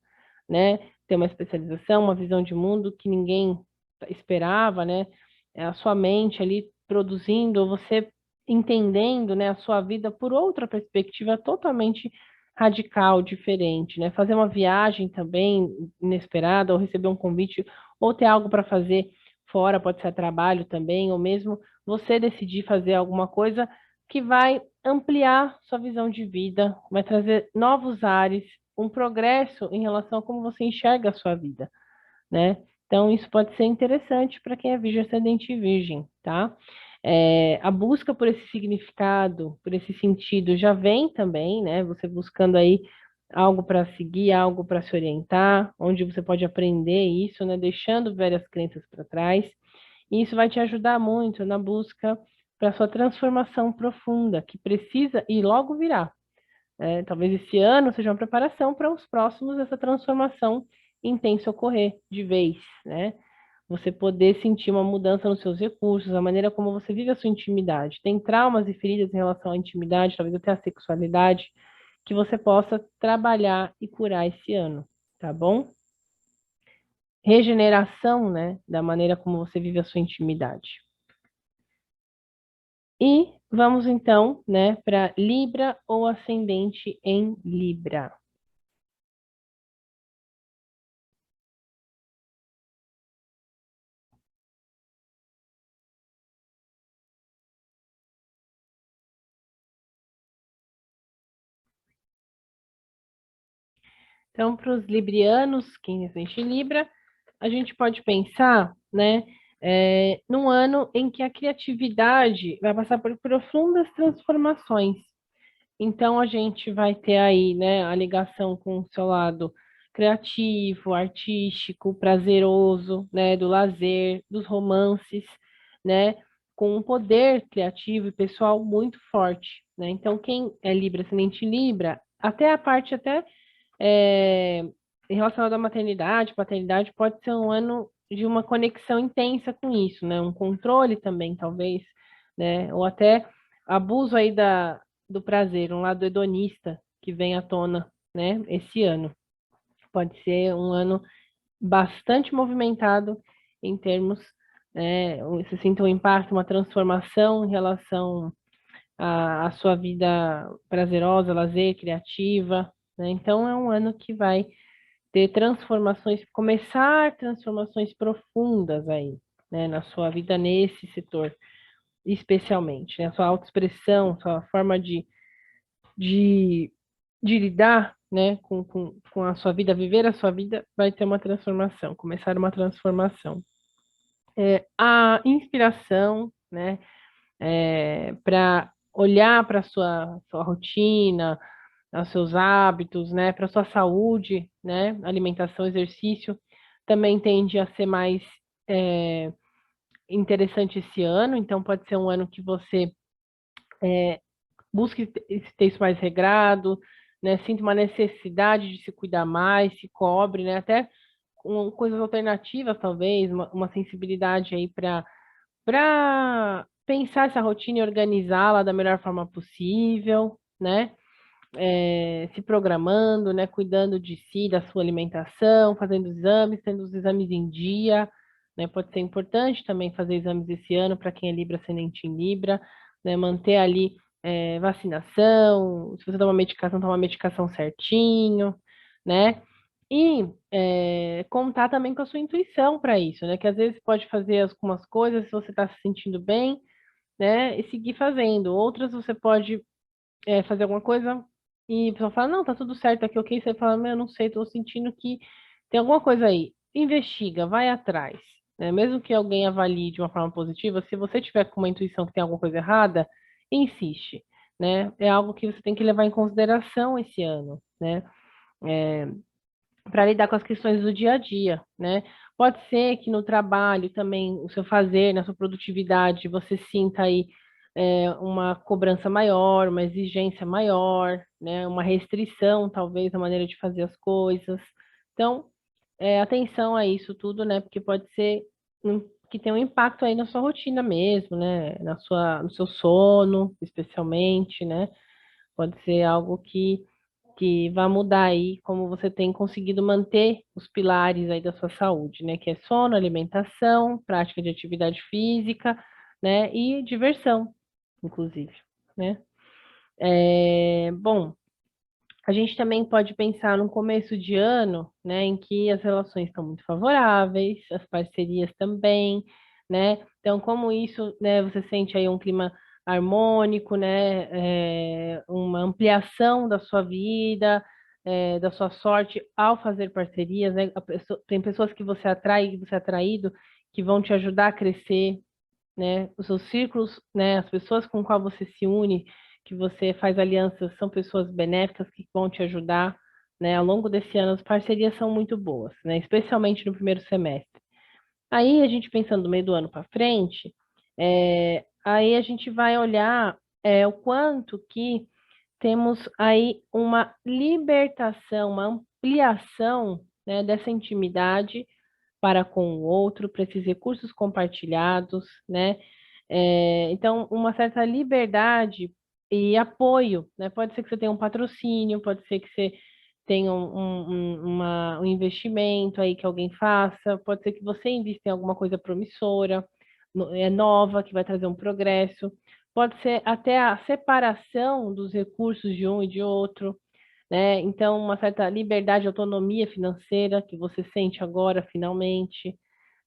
né? Ter uma especialização, uma visão de mundo que ninguém esperava, né? A sua mente ali produzindo, ou você entendendo, né, a sua vida por outra perspectiva totalmente radical, diferente, né? Fazer uma viagem também inesperada, ou receber um convite, ou ter algo para fazer fora, pode ser trabalho também, ou mesmo você decidir fazer alguma coisa que vai ampliar sua visão de vida, vai trazer novos ares, um progresso em relação a como você enxerga a sua vida, né? Então, isso pode ser interessante para quem é virgem, ascendente e virgem, tá? A busca por esse significado, por esse sentido, já vem também, né? Você buscando aí algo para seguir, algo para se orientar, onde você pode aprender isso, né? Deixando velhas crenças para trás. E isso vai te ajudar muito na busca para sua transformação profunda, que precisa e logo virá. Talvez esse ano seja uma preparação para os próximos, essa transformação intensa ocorrer de vez, né? Você poder sentir uma mudança nos seus recursos, a maneira como você vive a sua intimidade. Tem traumas e feridas em relação à intimidade, talvez até à sexualidade, que você possa trabalhar e curar esse ano, tá bom? Regeneração, né, da maneira como você vive a sua intimidade. E vamos então, né, para Libra ou ascendente em Libra. Então, para os librianos, quem reside em Libra, a gente pode pensar, né, num ano em que a criatividade vai passar por profundas transformações. Então, a gente vai ter aí, né, a ligação com o seu lado criativo, artístico, prazeroso, né, do lazer, dos romances, né, com um poder criativo e pessoal muito forte, né? Então, quem é Libra, ascendente em Libra, até a parte até é, relacionada à maternidade, paternidade, pode ser um ano de uma conexão intensa com isso, né? Um controle também, talvez, né? Ou até abuso aí do prazer, um lado hedonista que vem à tona, né? Esse ano. Pode ser um ano bastante movimentado em termos, né? Você sinta um impacto, uma transformação em relação à sua vida prazerosa, lazer, criativa, né? Então é um ano que vai ter transformações, começar transformações profundas aí, né, na sua vida nesse setor, especialmente, né, a sua autoexpressão, sua forma de, de lidar, né, com a sua vida, viver a sua vida, vai ter uma transformação, começar uma transformação. A inspiração, né, para olhar para a sua rotina, aos seus hábitos, né, para a sua saúde, né, alimentação, exercício, também tende a ser mais é, interessante esse ano, então pode ser um ano que você busque ter isso mais regrado, né, sinta uma necessidade de se cuidar mais, se cobre, né, até com coisas alternativas, talvez, uma sensibilidade aí para pensar essa rotina e organizá-la da melhor forma possível, né? Se programando, né, cuidando de si, da sua alimentação, fazendo exames, tendo os exames em dia, né, pode ser importante também fazer exames esse ano para quem é Libra, ascendente em Libra, né, manter ali vacinação, se você toma uma medicação certinho, né, e contar também com a sua intuição para isso, né, que às vezes pode fazer algumas coisas se você está se sentindo bem, né, e seguir fazendo, outras você pode fazer alguma coisa e a pessoa fala, não, tá tudo certo aqui, ok. Você fala, meu, eu não sei, tô sentindo que tem alguma coisa aí. Investiga, vai atrás, né? Mesmo que alguém avalie de uma forma positiva, se você tiver com uma intuição que tem alguma coisa errada, insiste, né? É algo que você tem que levar em consideração esse ano, né? Para lidar com as questões do dia a dia, né? Pode ser que no trabalho também, o seu fazer, na sua produtividade, você sinta aí uma cobrança maior, uma exigência maior, né? Uma restrição, talvez, na maneira de fazer as coisas. Então, atenção a isso tudo, né? Porque pode ser que tenha um impacto aí na sua rotina mesmo, né? No seu sono, especialmente, né? Pode ser algo que vai mudar aí como você tem conseguido manter os pilares aí da sua saúde, né? Que é sono, alimentação, prática de atividade física, né? E diversão, inclusive, né? Bom, a gente também pode pensar no começo de ano, né, em que as relações estão muito favoráveis, as parcerias também, né? Então, como isso, né, você sente aí um clima harmônico, né, uma ampliação da sua vida, da sua sorte ao fazer parcerias, né? Tem pessoas que você atrai, que você é atraído, que vão te ajudar a crescer, né? Os seus círculos, né? As pessoas com qual você se une, que você faz alianças, são pessoas benéficas que vão te ajudar, né? Ao longo desse ano, as parcerias são muito boas, né? Especialmente no primeiro semestre. Aí, a gente pensando no meio do ano para frente, aí a gente vai olhar o quanto que temos aí uma libertação, uma ampliação, né, dessa intimidade para com o outro, para esses recursos compartilhados, né? Então, uma certa liberdade e apoio, né? Pode ser que você tenha um patrocínio, pode ser que você tenha um investimento aí que alguém faça, pode ser que você invista em alguma coisa promissora, nova, que vai trazer um progresso, pode ser até a separação dos recursos de um e de outro, né? Então, uma certa liberdade, autonomia financeira que você sente agora, finalmente,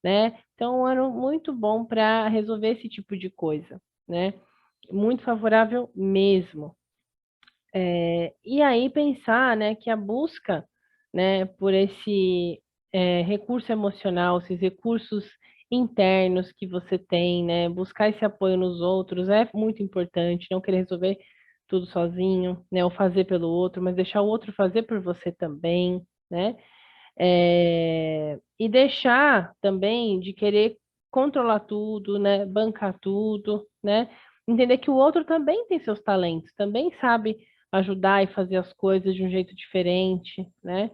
né? Então, é um ano muito bom para resolver esse tipo de coisa, né? Muito favorável mesmo. E aí pensar, né, que a busca né, por esse recurso emocional, esses recursos internos que você tem, né, buscar esse apoio nos outros é muito importante, não querer resolver tudo sozinho, né, ou fazer pelo outro, mas deixar o outro fazer por você também, né, e deixar também de querer controlar tudo, né, bancar tudo, né, entender que o outro também tem seus talentos, também sabe ajudar e fazer as coisas de um jeito diferente, né?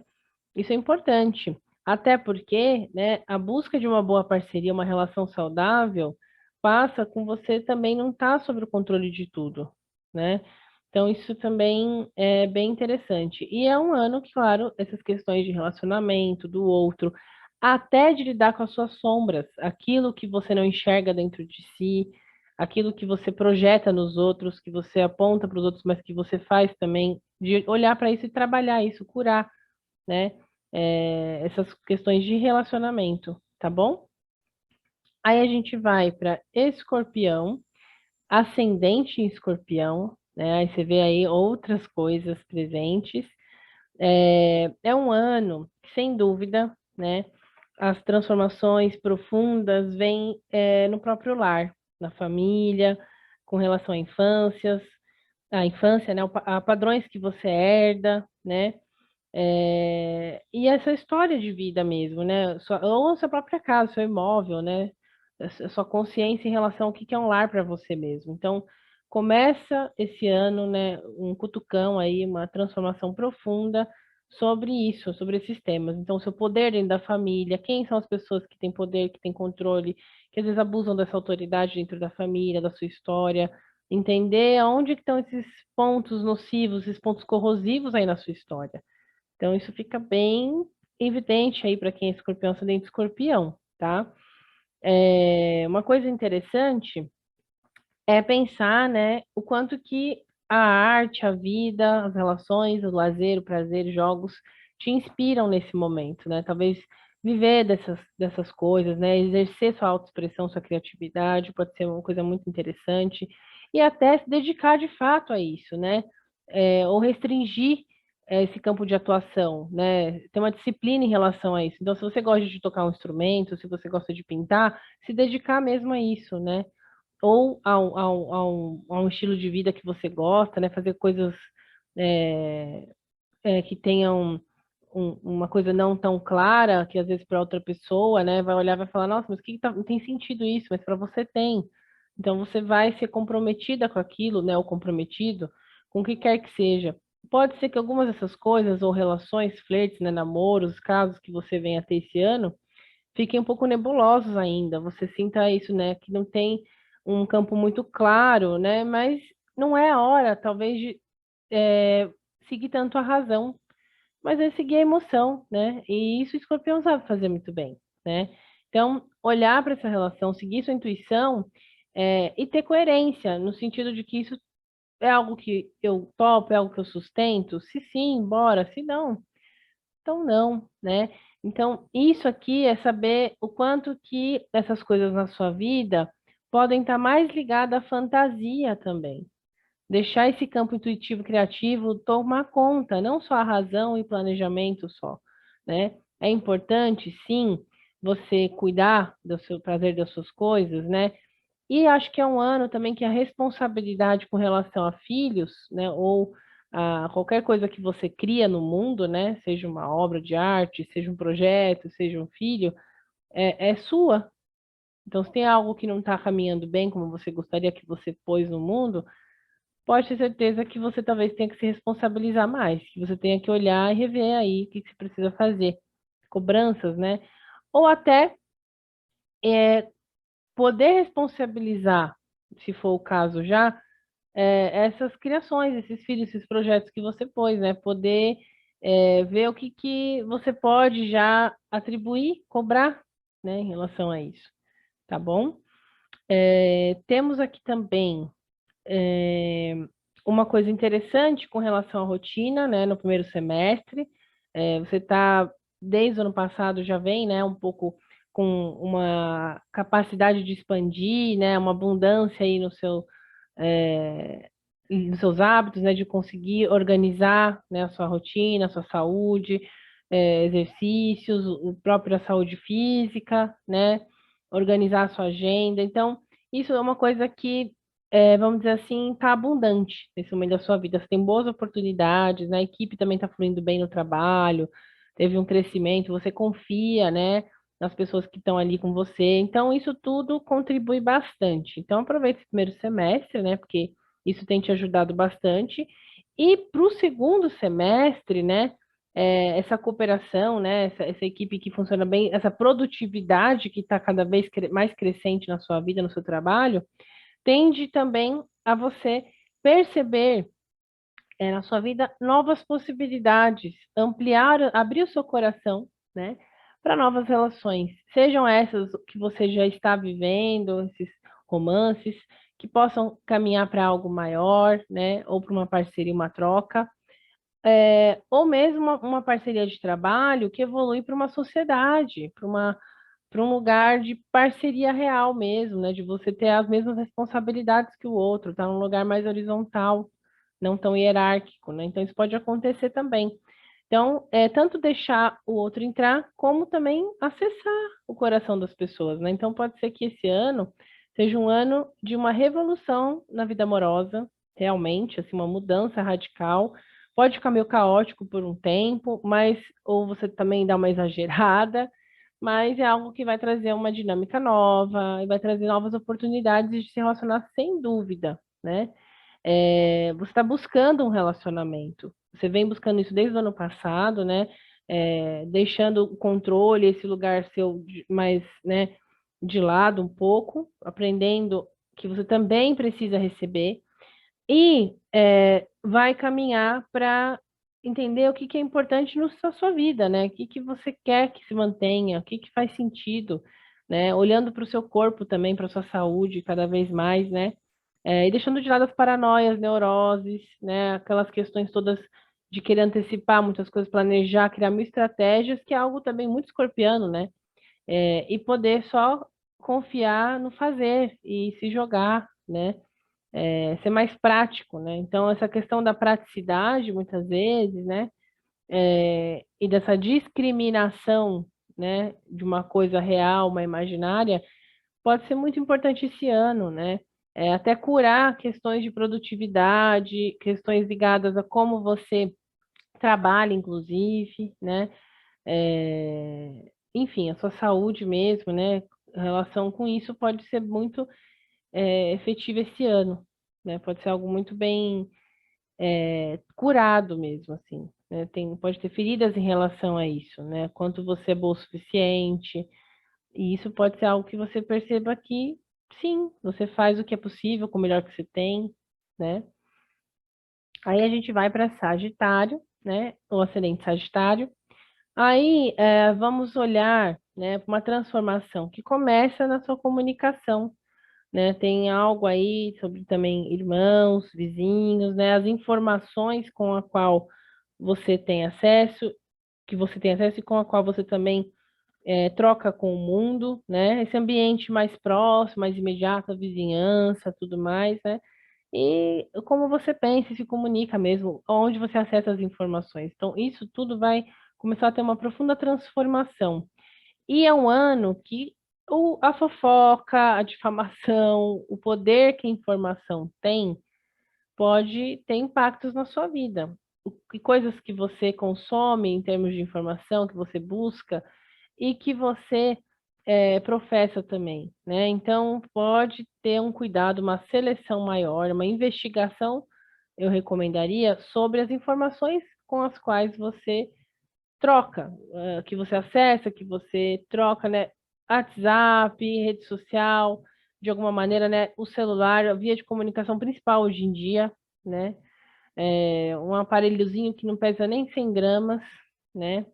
Isso é importante. Até porque, né, a busca de uma boa parceria, uma relação saudável, passa com você também não estar sob o controle de tudo, né? Então, isso também é bem interessante. E é um ano que, claro, essas questões de relacionamento, do outro, até de lidar com as suas sombras, aquilo que você não enxerga dentro de si, aquilo que você projeta nos outros, que você aponta para os outros, mas que você faz também, de olhar para isso e trabalhar isso, curar, né? Essas questões de relacionamento, tá bom? Aí a gente vai para Escorpião, ascendente em Escorpião, né? Aí você vê aí outras coisas presentes. É um ano, sem dúvida, né? As transformações profundas vêm no próprio lar, na família, com relação à infância, né? A padrões que você herda, né? E essa história de vida mesmo, né? Ou a sua própria casa, seu imóvel, né? A sua consciência em relação ao que é um lar para você mesmo. Então, começa esse ano, né? Um cutucão aí, uma transformação profunda sobre isso, sobre esses temas. Então, seu poder dentro da família, quem são as pessoas que têm poder, que têm controle, que às vezes abusam dessa autoridade dentro da família, da sua história. Entender aonde que estão esses pontos nocivos, esses pontos corrosivos aí na sua história. Então, isso fica bem evidente aí para quem é escorpião, ascendente escorpião, tá? Uma coisa interessante é pensar, né, o quanto que a arte, a vida, as relações, o lazer, o prazer, jogos te inspiram nesse momento, né? Talvez viver dessas coisas, né? Exercer sua autoexpressão, sua criatividade, pode ser uma coisa muito interessante. E até se dedicar de fato a isso, né? Ou restringir esse campo de atuação, né? Ter uma disciplina em relação a isso. Então, se você gosta de tocar um instrumento, se você gosta de pintar, se dedicar mesmo a isso, né? Ou a um estilo de vida que você gosta, né? Fazer coisas é, que tenham uma coisa não tão clara, que às vezes para outra pessoa, né, vai olhar e vai falar, nossa, mas não tem sentido isso, mas para você tem. Então você vai ser comprometida com aquilo, né, ou comprometido, com o que quer que seja. Pode ser que algumas dessas coisas, ou relações, flertes, né, namoros, casos que você venha a ter esse ano, fiquem um pouco nebulosos ainda. Você sinta isso, né? Que não tem um campo muito claro, né? Mas não é a hora, talvez, de seguir tanto a razão, mas é seguir a emoção, né? E isso o escorpião sabe fazer muito bem, né? Então, olhar para essa relação, seguir sua intuição, e ter coerência, no sentido de que isso é algo que eu topo, é algo que eu sustento. Se sim, bora. Se não, então, não, né? Então, isso aqui é saber o quanto que essas coisas na sua vida podem estar mais ligadas à fantasia também. Deixar esse campo intuitivo criativo tomar conta, não só a razão e planejamento só, né? É importante, sim, você cuidar do seu prazer das suas coisas, né? E acho que é um ano também que a responsabilidade com relação a filhos, né, ou a qualquer coisa que você cria no mundo, né, seja uma obra de arte, seja um projeto, seja um filho, é sua. Então, se tem algo que não está caminhando bem como você gostaria que você pôs no mundo, pode ter certeza que você talvez tenha que se responsabilizar mais, que você tenha que olhar e rever aí o que que você precisa fazer. Cobranças, né? Ou até poder responsabilizar, se for o caso já, essas criações, esses filhos, esses projetos que você pôs, né? Poder ver o que, que você pode já atribuir, cobrar, né, em relação a isso, tá bom? Temos aqui também uma coisa interessante com relação à rotina, né, no primeiro semestre. Você está, desde o ano passado, já vem, né, um pouco com uma capacidade de expandir, né, uma abundância aí é, nos seus hábitos, né, de conseguir organizar, né, a sua rotina, a sua saúde, exercícios, o próprio a saúde física, né? Organizar a sua agenda. Então, isso é uma coisa que, vamos dizer assim, está abundante nesse momento da sua vida. Você tem boas oportunidades, né? A equipe também está fluindo bem no trabalho, teve um crescimento, você confia, né? Nas pessoas que estão ali com você. Então, isso tudo contribui bastante. Então, aproveite esse primeiro semestre, né? Porque isso tem te ajudado bastante. E para o segundo semestre, né? Essa cooperação, né, essa equipe que funciona bem, essa produtividade que está cada vez mais crescente na sua vida, no seu trabalho, tende também a você perceber na sua vida novas possibilidades, ampliar, abrir o seu coração, né, para novas relações, sejam essas que você já está vivendo, esses romances, que possam caminhar para algo maior, né, ou para uma parceria, uma troca, ou mesmo uma parceria de trabalho que evolui para uma sociedade, para um lugar de parceria real mesmo, né? De você ter as mesmas responsabilidades que o outro, tá num lugar mais horizontal, não tão hierárquico, né? Então isso pode acontecer também. Então, tanto deixar o outro entrar, como também acessar o coração das pessoas, né? Então pode ser que esse ano seja um ano de uma revolução na vida amorosa, realmente, assim, uma mudança radical. Pode ficar meio caótico por um tempo, mas ou você também dá uma exagerada, mas é algo que vai trazer uma dinâmica nova e vai trazer novas oportunidades de se relacionar sem dúvida, né? Você está buscando um relacionamento. Você vem buscando isso desde o ano passado, né? Deixando o controle, esse lugar seu mais, né, de lado um pouco, aprendendo que você também precisa receber e vai caminhar para entender o que, que é importante na sua vida, né? O que, que você quer que se mantenha, o que, que faz sentido, né? Olhando para o seu corpo também, para a sua saúde cada vez mais, né? E deixando de lado as paranoias, neuroses, né? Aquelas questões todas de querer antecipar muitas coisas, planejar, criar mil estratégias, que é algo também muito escorpiano, né? E poder só confiar no fazer e se jogar, né? Ser mais prático, né? Então, essa questão da praticidade, muitas vezes, né? E dessa discriminação, né? De uma coisa real, uma imaginária, pode ser muito importante esse ano, né? Até curar questões de produtividade, questões ligadas a como você trabalha, inclusive, né? Enfim, a sua saúde mesmo, né? Em relação com isso pode ser muito efetiva esse ano, né? Pode ser algo muito bem curado mesmo, assim, né? Pode ter feridas em relação a isso, né? Quanto você é bom o suficiente, e isso pode ser algo que você perceba que, sim, você faz o que é possível com o melhor que você tem, né? Aí a gente vai para Sagitário, né? O ascendente Sagitário. Aí vamos olhar, né, para uma transformação que começa na sua comunicação, né? Tem algo aí sobre também irmãos, vizinhos, né? As informações com a qual você tem acesso, que você tem acesso e com a qual você também troca com o mundo, né? Esse ambiente mais próximo, mais imediato, a vizinhança, tudo mais, né? E como você pensa e se comunica mesmo, onde você acessa as informações. Então, isso tudo vai começar a ter uma profunda transformação. E é um ano que a fofoca, a difamação, o poder que a informação tem, pode ter impactos na sua vida. Que coisas que você consome em termos de informação, que você busca e que você professa também, né? Então, pode ter um cuidado, uma seleção maior, uma investigação, eu recomendaria, sobre as informações com as quais você troca, que você acessa, que você troca, né? WhatsApp, rede social, de alguma maneira, né? O celular, a via de comunicação principal hoje em dia, né? Um aparelhozinho que não pesa nem 100 gramas, né?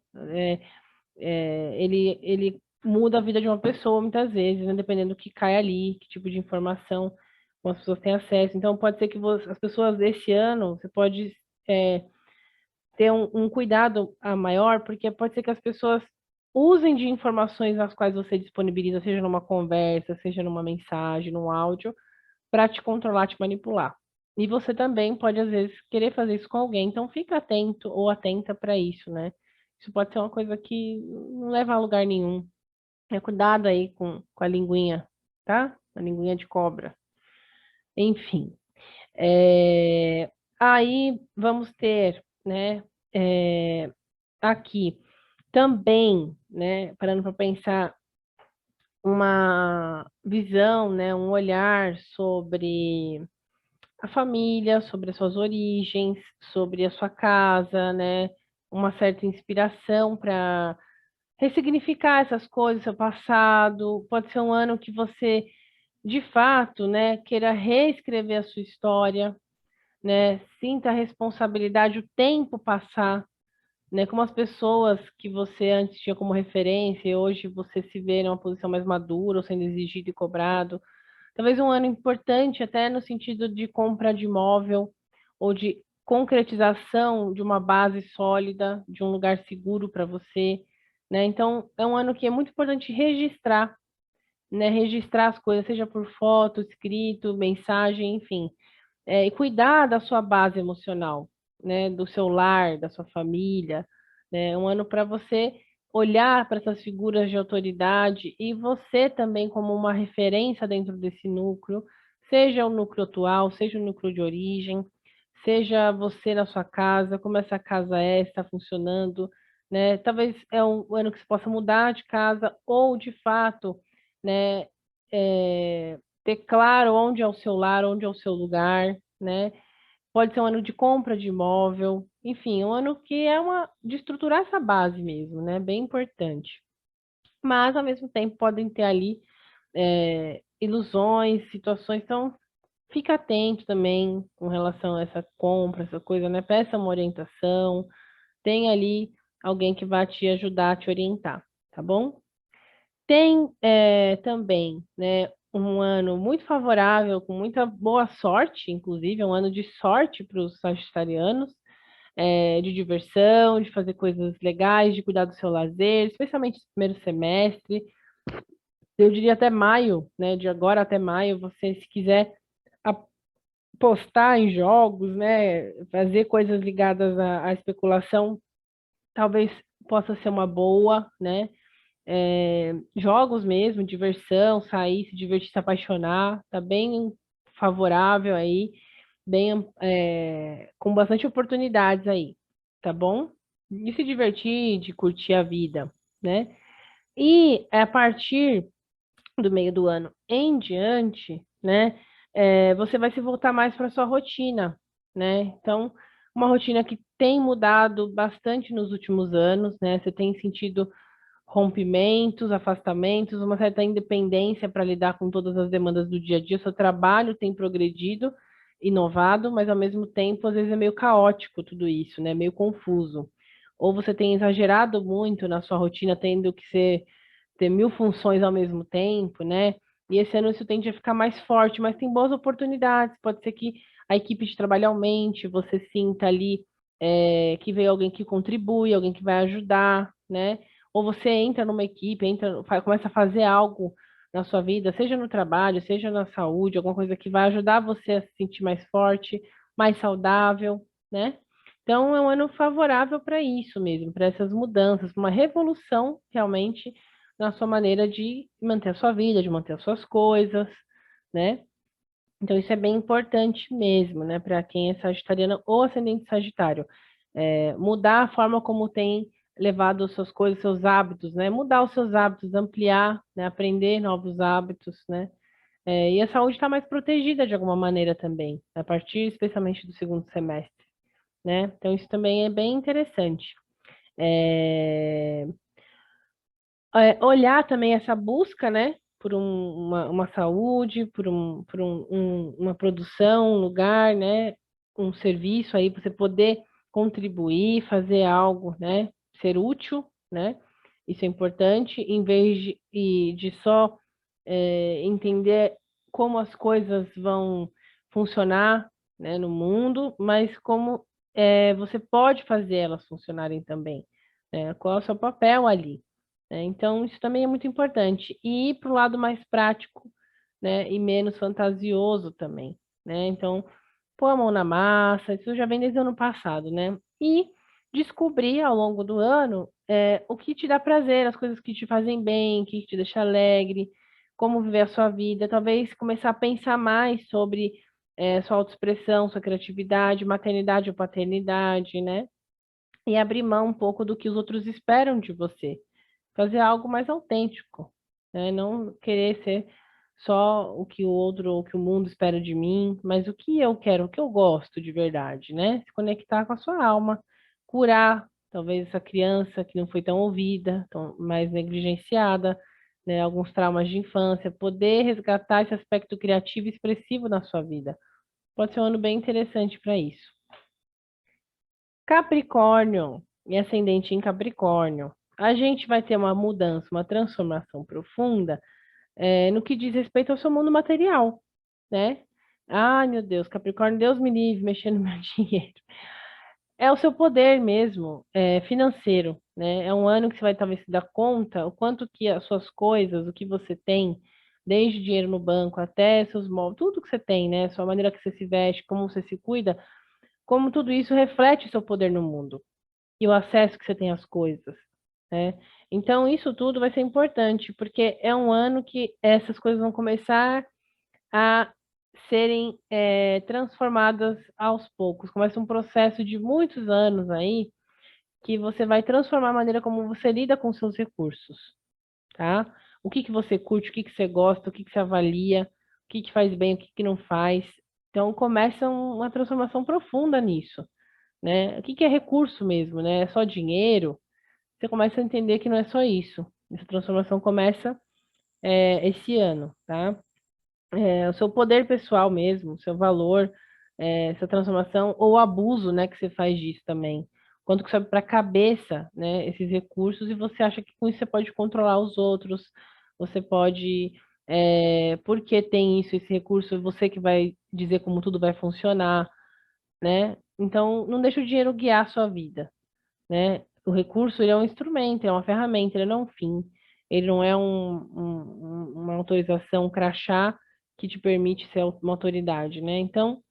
Ele muda a vida de uma pessoa muitas vezes, né? Dependendo do que cai ali, que tipo de informação as pessoas têm acesso. Então, pode ser que as pessoas desse ano, você pode ter um cuidado maior, porque pode ser que as pessoas usem de informações as quais você disponibiliza, seja numa conversa, seja numa mensagem, num áudio, para te controlar, te manipular. E você também pode, às vezes, querer fazer isso com alguém, então fica atento ou atenta para isso, né? Isso pode ser uma coisa que não leva a lugar nenhum. Cuidado aí com a linguinha, tá? A linguinha de cobra. Enfim. Aí vamos ter, né, aqui também, né, parando para pensar, uma visão, né, um olhar sobre a família, sobre as suas origens, sobre a sua casa, né, uma certa inspiração para ressignificar essas coisas, seu passado. Pode ser um ano que você, de fato, né, queira reescrever a sua história, né, sinta a responsabilidade, o tempo passar, né, como as pessoas que você antes tinha como referência e hoje você se vê numa posição mais madura, ou sendo exigido e cobrado. Talvez um ano importante até no sentido de compra de imóvel ou de concretização de uma base sólida, de um lugar seguro para você, né? Então, é um ano que é muito importante registrar, né? Registrar as coisas, seja por foto, escrito, mensagem, enfim. E cuidar da sua base emocional, né? Do seu lar, da sua família, né? É um ano para você olhar para essas figuras de autoridade e você também como uma referência dentro desse núcleo, seja o núcleo atual, seja o núcleo de origem, seja você na sua casa, como essa casa está funcionando, né? Talvez é um ano que você possa mudar de casa ou, de fato, né, ter claro onde é o seu lar, onde é o seu lugar, né? Pode ser um ano de compra de imóvel, enfim, um ano que é uma de estruturar essa base mesmo, né? Bem importante. Mas, ao mesmo tempo, podem ter ali ilusões, situações, então fica atento também com relação a essa compra, essa coisa, né? Peça uma orientação, tem ali alguém que vai te ajudar, te orientar, tá bom? Tem também, né, um ano muito favorável, com muita boa sorte, inclusive, é um ano de sorte para os sagitarianos, de diversão, de fazer coisas legais, de cuidar do seu lazer, especialmente no primeiro semestre. Eu diria até maio, né, de agora até maio, você, se quiser apostar em jogos, né, fazer coisas ligadas à especulação, talvez possa ser uma boa, né? Jogos mesmo, diversão, sair, se divertir, se apaixonar, tá bem favorável aí, bem com bastante oportunidades aí, tá bom? De se divertir, de curtir a vida, né? E a partir do meio do ano em diante, né? Você vai se voltar mais para sua rotina, né? Então, uma rotina que tem mudado bastante nos últimos anos, né? Você tem sentido rompimentos, afastamentos, uma certa independência para lidar com todas as demandas do dia a dia. Seu trabalho tem progredido, inovado, mas ao mesmo tempo, às vezes é meio caótico tudo isso, né? Meio confuso. Ou você tem exagerado muito na sua rotina, tendo que ter mil funções ao mesmo tempo, né? E esse ano isso tende a ficar mais forte, mas tem boas oportunidades. Pode ser que a equipe de trabalho aumente, você sinta ali que veio alguém que contribui, alguém que vai ajudar, né? Ou você entra numa equipe, começa a fazer algo na sua vida, seja no trabalho, seja na saúde, alguma coisa que vai ajudar você a se sentir mais forte, mais saudável, né? Então é um ano favorável para isso mesmo, para essas mudanças, uma revolução realmente na sua maneira de manter a sua vida, de manter as suas coisas, né? Então isso é bem importante mesmo, né, para quem é sagitariano ou ascendente sagitário. Mudar a forma como tem levado as suas coisas, seus hábitos, né? Mudar os seus hábitos, ampliar, né? Aprender novos hábitos, né? E a saúde está mais protegida de alguma maneira também, a partir especialmente do segundo semestre, né? Então isso também é bem interessante. É, olhar também essa busca, né, por uma saúde, por uma produção, um lugar, né, um serviço aí, você poder contribuir, fazer algo, né, ser útil, né, isso é importante, em vez de só entender como as coisas vão funcionar, né, no mundo, mas como você pode fazer elas funcionarem também, né, qual é o seu papel ali, né? Então, isso também é muito importante. E ir para o lado mais prático, né? E menos fantasioso também, né? Então, pôr a mão na massa, isso já vem desde o ano passado, né? E descobrir ao longo do ano o que te dá prazer, as coisas que te fazem bem, que te deixa alegre, como viver a sua vida, talvez começar a pensar mais sobre sua autoexpressão, sua criatividade, maternidade ou paternidade, né? E abrir mão um pouco do que os outros esperam de você. Fazer algo mais autêntico, né? Não querer ser só o que o outro, o que o mundo espera de mim, mas o que eu quero, o que eu gosto de verdade, né? Se conectar com a sua alma, curar talvez essa criança que não foi tão ouvida, tão mais negligenciada, né? Alguns traumas de infância, poder resgatar esse aspecto criativo e expressivo na sua vida. Pode ser um ano bem interessante para isso. Capricórnio e ascendente em Capricórnio. A gente vai ter uma mudança, uma transformação profunda no que diz respeito ao seu mundo material, né? Ai, meu Deus, Capricórnio, Deus me livre, mexendo no meu dinheiro. É o seu poder mesmo, financeiro, né? É um ano que você vai talvez se dar conta o quanto que as suas coisas, o que você tem, desde dinheiro no banco até seus móveis, tudo que você tem, né? Sua maneira que você se veste, como você se cuida, como tudo isso reflete o seu poder no mundo e o acesso que você tem às coisas, né? Então, isso tudo vai ser importante, porque é um ano que essas coisas vão começar a serem transformadas aos poucos. Começa um processo de muitos anos aí, que você vai transformar a maneira como você lida com seus recursos, tá? O que que você curte, o que que você gosta, o que que você avalia, o que que faz bem, o que que não faz. Então, começa uma transformação profunda nisso, né? O que que é recurso mesmo, né? É só dinheiro? Você começa a entender que não é só isso. Essa transformação começa esse ano, tá? O seu poder pessoal mesmo, o seu valor, essa transformação, ou o abuso, né, que você faz disso também. Quanto que sobe para a cabeça, né, esses recursos, e você acha que com isso você pode controlar os outros, você pode, porque tem isso, esse recurso, você que vai dizer como tudo vai funcionar, né? Então, não deixa o dinheiro guiar a sua vida, né? O recurso ele é um instrumento, é uma ferramenta, ele não é um fim. Ele não é uma autorização, um crachá que te permite ser uma autoridade, né? Então,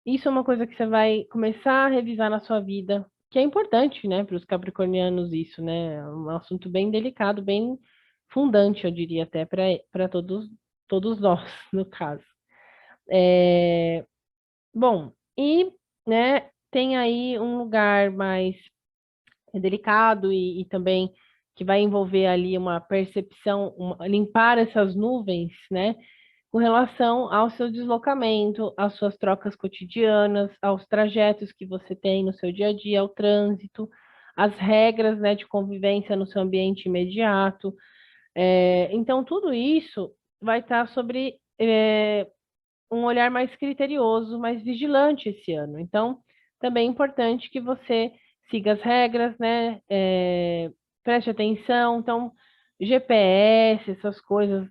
isso é uma coisa que você vai começar a revisar na sua vida, que é importante, né, para os capricornianos isso, né? É um assunto bem delicado, bem fundante, eu diria até para todos nós, no caso. Bom, e, né, tem aí um lugar mais delicado e também que vai envolver ali uma percepção, limpar essas nuvens, né, com relação ao seu deslocamento, às suas trocas cotidianas, aos trajetos que você tem no seu dia a dia, ao trânsito, às regras, né, de convivência no seu ambiente imediato. Então, tudo isso vai estar sobre um olhar mais criterioso, mais vigilante esse ano. Então, também é importante que você siga as regras, né? Preste atenção. Então, GPS, essas coisas,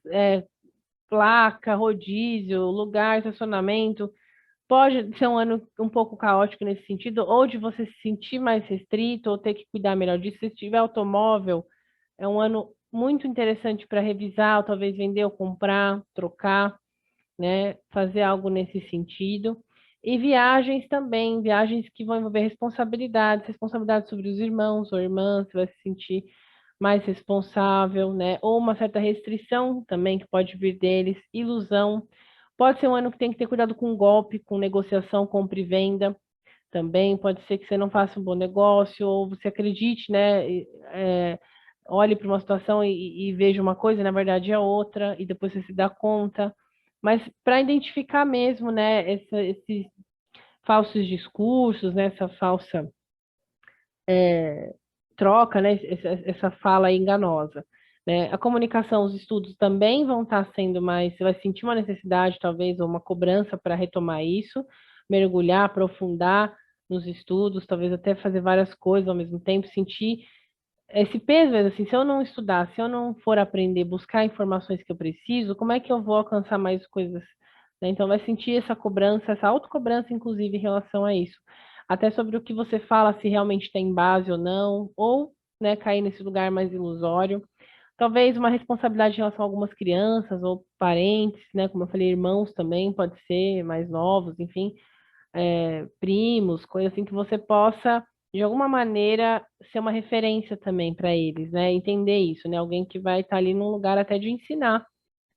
placa, rodízio, lugar, estacionamento, pode ser um ano um pouco caótico nesse sentido, ou de você se sentir mais restrito, ou ter que cuidar melhor disso. Se tiver automóvel, é um ano muito interessante para revisar, ou talvez vender ou comprar, trocar, né? Fazer algo nesse sentido. E viagens também, viagens que vão envolver responsabilidades, responsabilidades sobre os irmãos ou irmãs, você vai se sentir mais responsável, né? Ou uma certa restrição também que pode vir deles, ilusão. Pode ser um ano que tem que ter cuidado com golpe, com negociação, compra e venda. Também pode ser que você não faça um bom negócio, ou você acredite, né? Olhe para uma situação e veja uma coisa, e na verdade é outra, e depois você se dá conta. Mas para identificar mesmo, né, esses falsos discursos, né, essa falsa troca, né, essa fala enganosa. Né? A comunicação, os estudos também vão estar sendo mais, você vai sentir uma necessidade, talvez, ou uma cobrança para retomar isso, mergulhar, aprofundar nos estudos, talvez até fazer várias coisas ao mesmo tempo, sentir esse peso, assim, se eu não estudar, se eu não for aprender, buscar informações que eu preciso, como é que eu vou alcançar mais coisas? Né? Então, vai sentir essa cobrança, essa autocobrança, inclusive, em relação a isso. Até sobre o que você fala, se realmente tem base ou não, ou, né, cair nesse lugar mais ilusório. Talvez uma responsabilidade em relação a algumas crianças ou parentes, né? Como eu falei, irmãos também, pode ser mais novos, enfim, primos, coisas assim que você possa de alguma maneira, ser uma referência também para eles, né? Entender isso, né? Alguém que vai estar ali num lugar até de ensinar,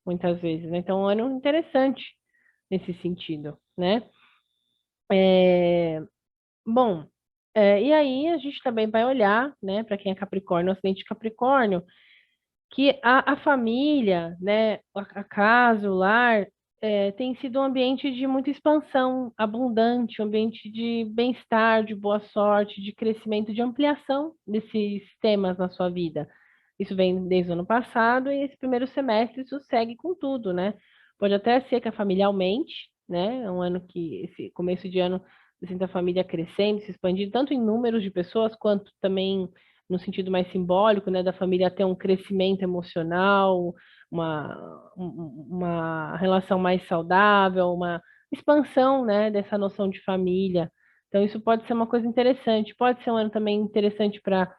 muitas vezes, né? Então, é um ano interessante nesse sentido, né? É, bom, e aí a gente também vai olhar, né, para quem é Capricórnio, ascendente de Capricórnio, que a família, né, a casa, o lar, tem sido um ambiente de muita expansão, abundante, um ambiente de bem-estar, de boa sorte, de crescimento, de ampliação desses temas na sua vida. Isso vem desde o ano passado e esse primeiro semestre isso segue com tudo, né? Pode até ser que a família aumente, né? É um ano que esse começo de ano você sinta a família crescendo, se expandindo, tanto em números de pessoas quanto também no sentido mais simbólico, né, da família ter um crescimento emocional, uma relação mais saudável, uma expansão, né, dessa noção de família. Então, isso pode ser uma coisa interessante. Pode ser um ano também interessante para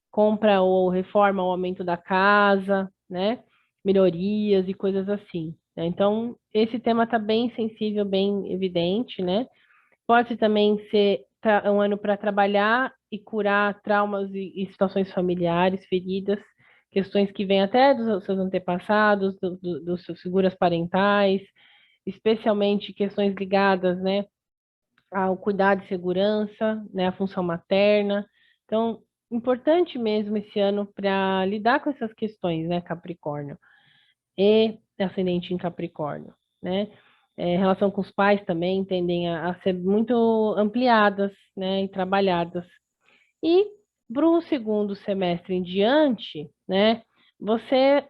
compra ou reforma, o aumento da casa, né, melhorias e coisas assim, né? Então, esse tema está bem sensível, bem evidente, né? Pode também ser um ano para trabalhar e curar traumas e situações familiares, feridas, questões que vêm até dos seus antepassados, dos seus figuras parentais, especialmente questões ligadas, né, ao cuidado e segurança, né, à função materna. Então, importante mesmo esse ano para lidar com essas questões, né, Capricórnio e ascendente em Capricórnio, né? Relação com os pais também tendem a ser muito ampliadas, né, e trabalhadas. E para o segundo semestre em diante, né, você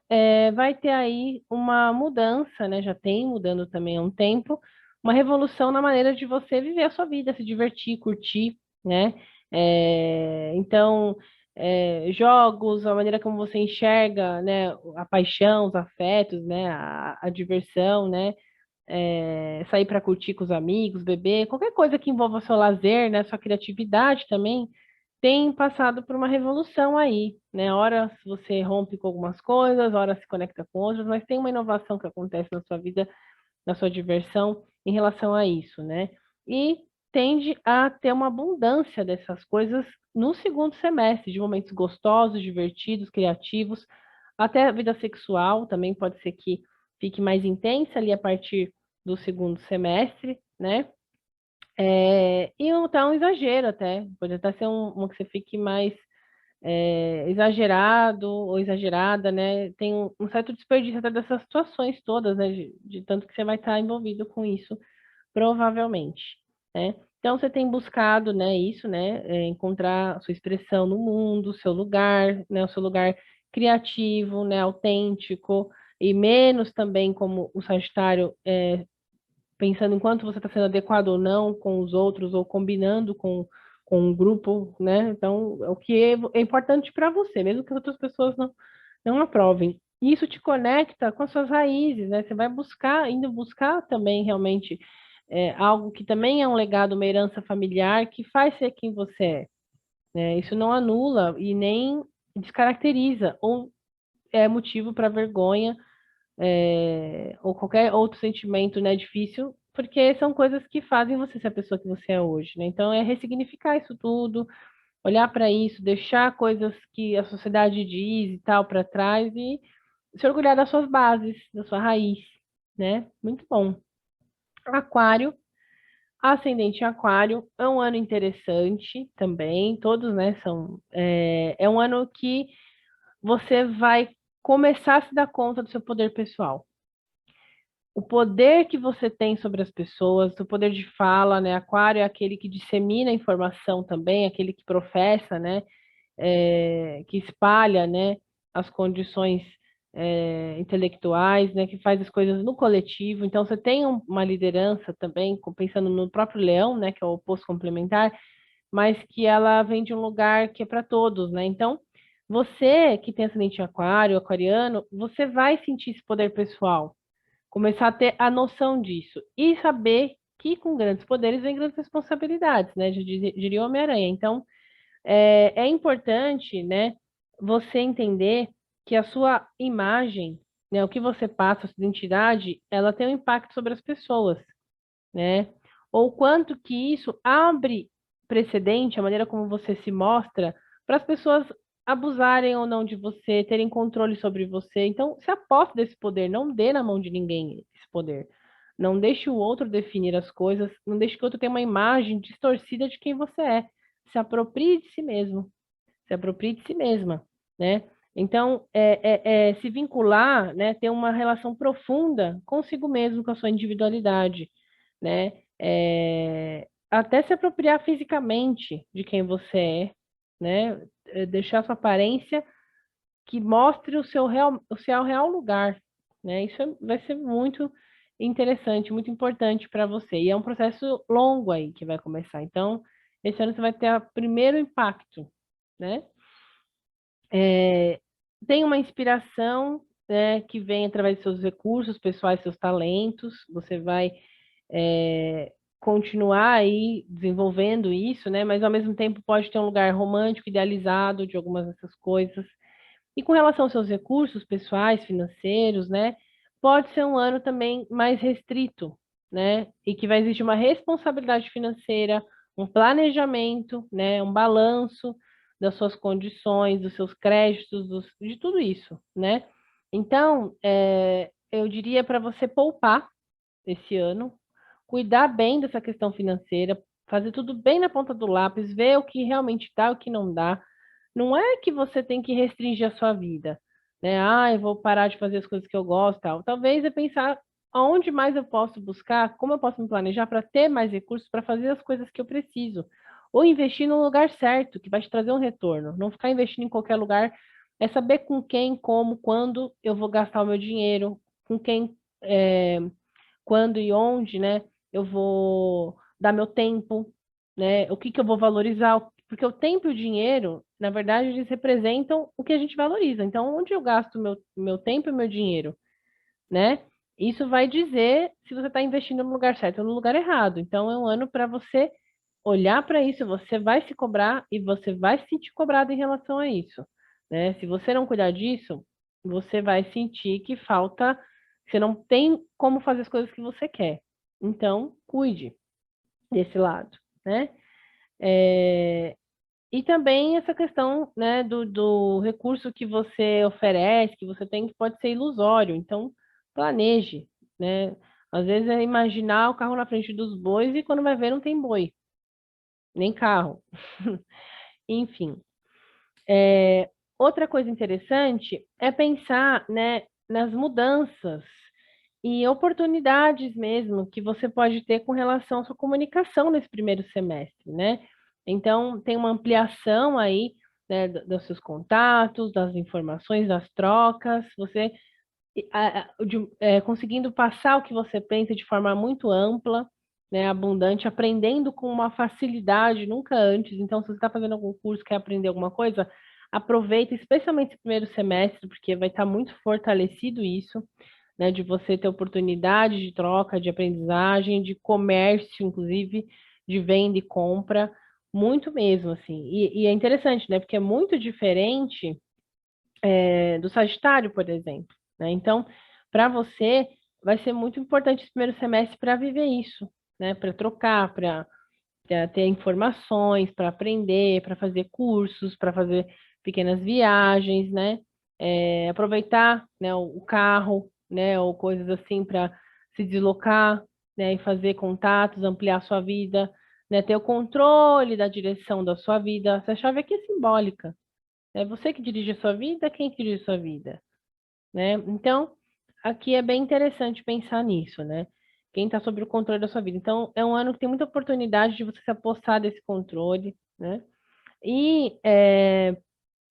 vai ter aí uma mudança, né, já tem mudando também há um tempo, uma revolução na maneira de você viver a sua vida, se divertir, curtir, né? Então, jogos, a maneira como você enxerga, né, a paixão, os afetos, né, a diversão, né, sair para curtir com os amigos, beber, qualquer coisa que envolva seu lazer, né, sua criatividade também, tem passado por uma revolução aí, né? Ora você rompe com algumas coisas, ora se conecta com outras, mas tem uma inovação que acontece na sua vida, na sua diversão em relação a isso, né? E tende a ter uma abundância dessas coisas no segundo semestre, de momentos gostosos, divertidos, criativos, até a vida sexual também pode ser que fique mais intensa ali a partir do segundo semestre, né? E tá um exagero até, pode até ser um que você fique mais exagerado ou exagerada, né? Tem um certo desperdício até dessas situações todas, né? De tanto que você vai estar envolvido com isso, provavelmente, né? Então você tem buscado, né, isso, né? Encontrar a sua expressão no mundo, o seu lugar, né? O seu lugar criativo, né? Autêntico, e menos também como o Sagitário pensando em quanto você está sendo adequado ou não com os outros, ou combinando com um grupo, né? Então, o que é importante para você, mesmo que as outras pessoas não aprovem. E isso te conecta com as suas raízes, né? Você vai buscar, indo buscar também realmente algo que também é um legado, uma herança familiar que faz ser quem você é, né? Isso não anula e nem descaracteriza, ou é motivo para vergonha ou qualquer outro sentimento, né, difícil, porque são coisas que fazem você ser a pessoa que você é hoje, né? Então é ressignificar isso tudo, olhar para isso, deixar coisas que a sociedade diz e tal para trás e se orgulhar das suas bases, da sua raiz, né? Muito bom. Aquário, ascendente em Aquário, é um ano interessante também, todos, né, são, é um ano que você vai começar a se dar conta do seu poder pessoal. O poder que você tem sobre as pessoas, o poder de fala, né? Aquário é aquele que dissemina informação também, aquele que professa, né? Que espalha, né? As condições intelectuais, né? Que faz as coisas no coletivo. Então, você tem uma liderança também, pensando no próprio leão, né? Que é o oposto complementar, mas que ela vem de um lugar que é para todos, né? Então, você que tem ascendente em aquário, aquariano, você vai sentir esse poder pessoal, começar a ter a noção disso e saber que com grandes poderes vem grandes responsabilidades, né? Já diria o Homem-Aranha. Então, é importante, né, você entender que a sua imagem, né, o que você passa, a sua identidade, ela tem um impacto sobre as pessoas, né? Ou quanto que isso abre precedente, a maneira como você se mostra, para as pessoas abusarem ou não de você, terem controle sobre você. Então, se aposte desse poder, não dê na mão de ninguém esse poder. Não deixe o outro definir as coisas, não deixe que o outro tenha uma imagem distorcida de quem você é. Se aproprie de si mesmo, se aproprie de si mesma, né? Então, se vincular, né, ter uma relação profunda consigo mesmo, com a sua individualidade, né? Até se apropriar fisicamente de quem você né? Deixar sua aparência que mostre o seu real lugar, né? Isso vai ser muito interessante, muito importante para você. E é um processo longo aí que vai começar. Então, esse ano você vai ter o primeiro impacto, né? Tem uma inspiração, né, que vem através dos seus recursos pessoais, seus talentos. Você vai continuar aí desenvolvendo isso, né? Mas ao mesmo tempo pode ter um lugar romântico, idealizado de algumas dessas coisas. E com relação aos seus recursos pessoais, financeiros, né? Pode ser um ano também mais restrito, né? E que vai existir uma responsabilidade financeira, um planejamento, né? Um balanço das suas condições, dos seus créditos, de tudo isso, né? Então, eu diria para você poupar esse ano, cuidar bem dessa questão financeira, fazer tudo bem na ponta do lápis, ver o que realmente dá, o que não dá. Não é que você tem que restringir a sua vida, né? Ah, eu vou parar de fazer as coisas que eu gosto, tal. Talvez é pensar aonde mais eu posso buscar, como eu posso me planejar para ter mais recursos para fazer as coisas que eu preciso. Ou investir no lugar certo, que vai te trazer um retorno. Não ficar investindo em qualquer lugar, é saber com quem, como, quando eu vou gastar o meu dinheiro, com quem, quando e onde, né? Eu vou dar meu tempo, né? O que que eu vou valorizar? Porque o tempo e o dinheiro, na verdade, eles representam o que a gente valoriza. Então, onde eu gasto meu tempo e meu dinheiro, né? Isso vai dizer se você está investindo no lugar certo ou no lugar errado. Então, é um ano para você olhar para isso, você vai se cobrar e você vai se sentir cobrado em relação a isso, né? Se você não cuidar disso, você vai sentir que falta, você não tem como fazer as coisas que você quer. Então, cuide desse lado, né? E também essa questão, né, do recurso que você oferece, que você tem, que pode ser ilusório. Então, planeje, né? Às vezes é imaginar o carro na frente dos bois e quando vai ver não tem boi, nem carro. Enfim, outra coisa interessante é pensar, né, nas mudanças e oportunidades mesmo que você pode ter com relação à sua comunicação nesse primeiro semestre, né? Então, tem uma ampliação aí, né, dos seus contatos, das informações, das trocas, você conseguindo passar o que você pensa de forma muito ampla, né, abundante, aprendendo com uma facilidade nunca antes. Então, se você está fazendo algum curso, quer aprender alguma coisa, aproveita, especialmente esse primeiro semestre, porque vai estar muito fortalecido isso, né, de você ter oportunidade de troca, de aprendizagem, de comércio, inclusive, de venda e compra, muito mesmo, assim. E é interessante, né, porque é muito diferente do Sagitário, por exemplo, né? Então, para você, vai ser muito importante esse primeiro semestre para viver isso, né? Para trocar, para ter informações, para aprender, para fazer cursos, para fazer pequenas viagens, né? Aproveitar, né, o carro, né, ou coisas assim para se deslocar, né, e fazer contatos, ampliar sua vida, né, ter o controle da direção da sua vida. Essa chave aqui é simbólica. É você que dirige a sua vida, quem que dirige a sua vida, né? Então, aqui é bem interessante pensar nisso, né? Quem está sob o controle da sua vida. Então, é um ano que tem muita oportunidade de você se apossar desse controle, né? E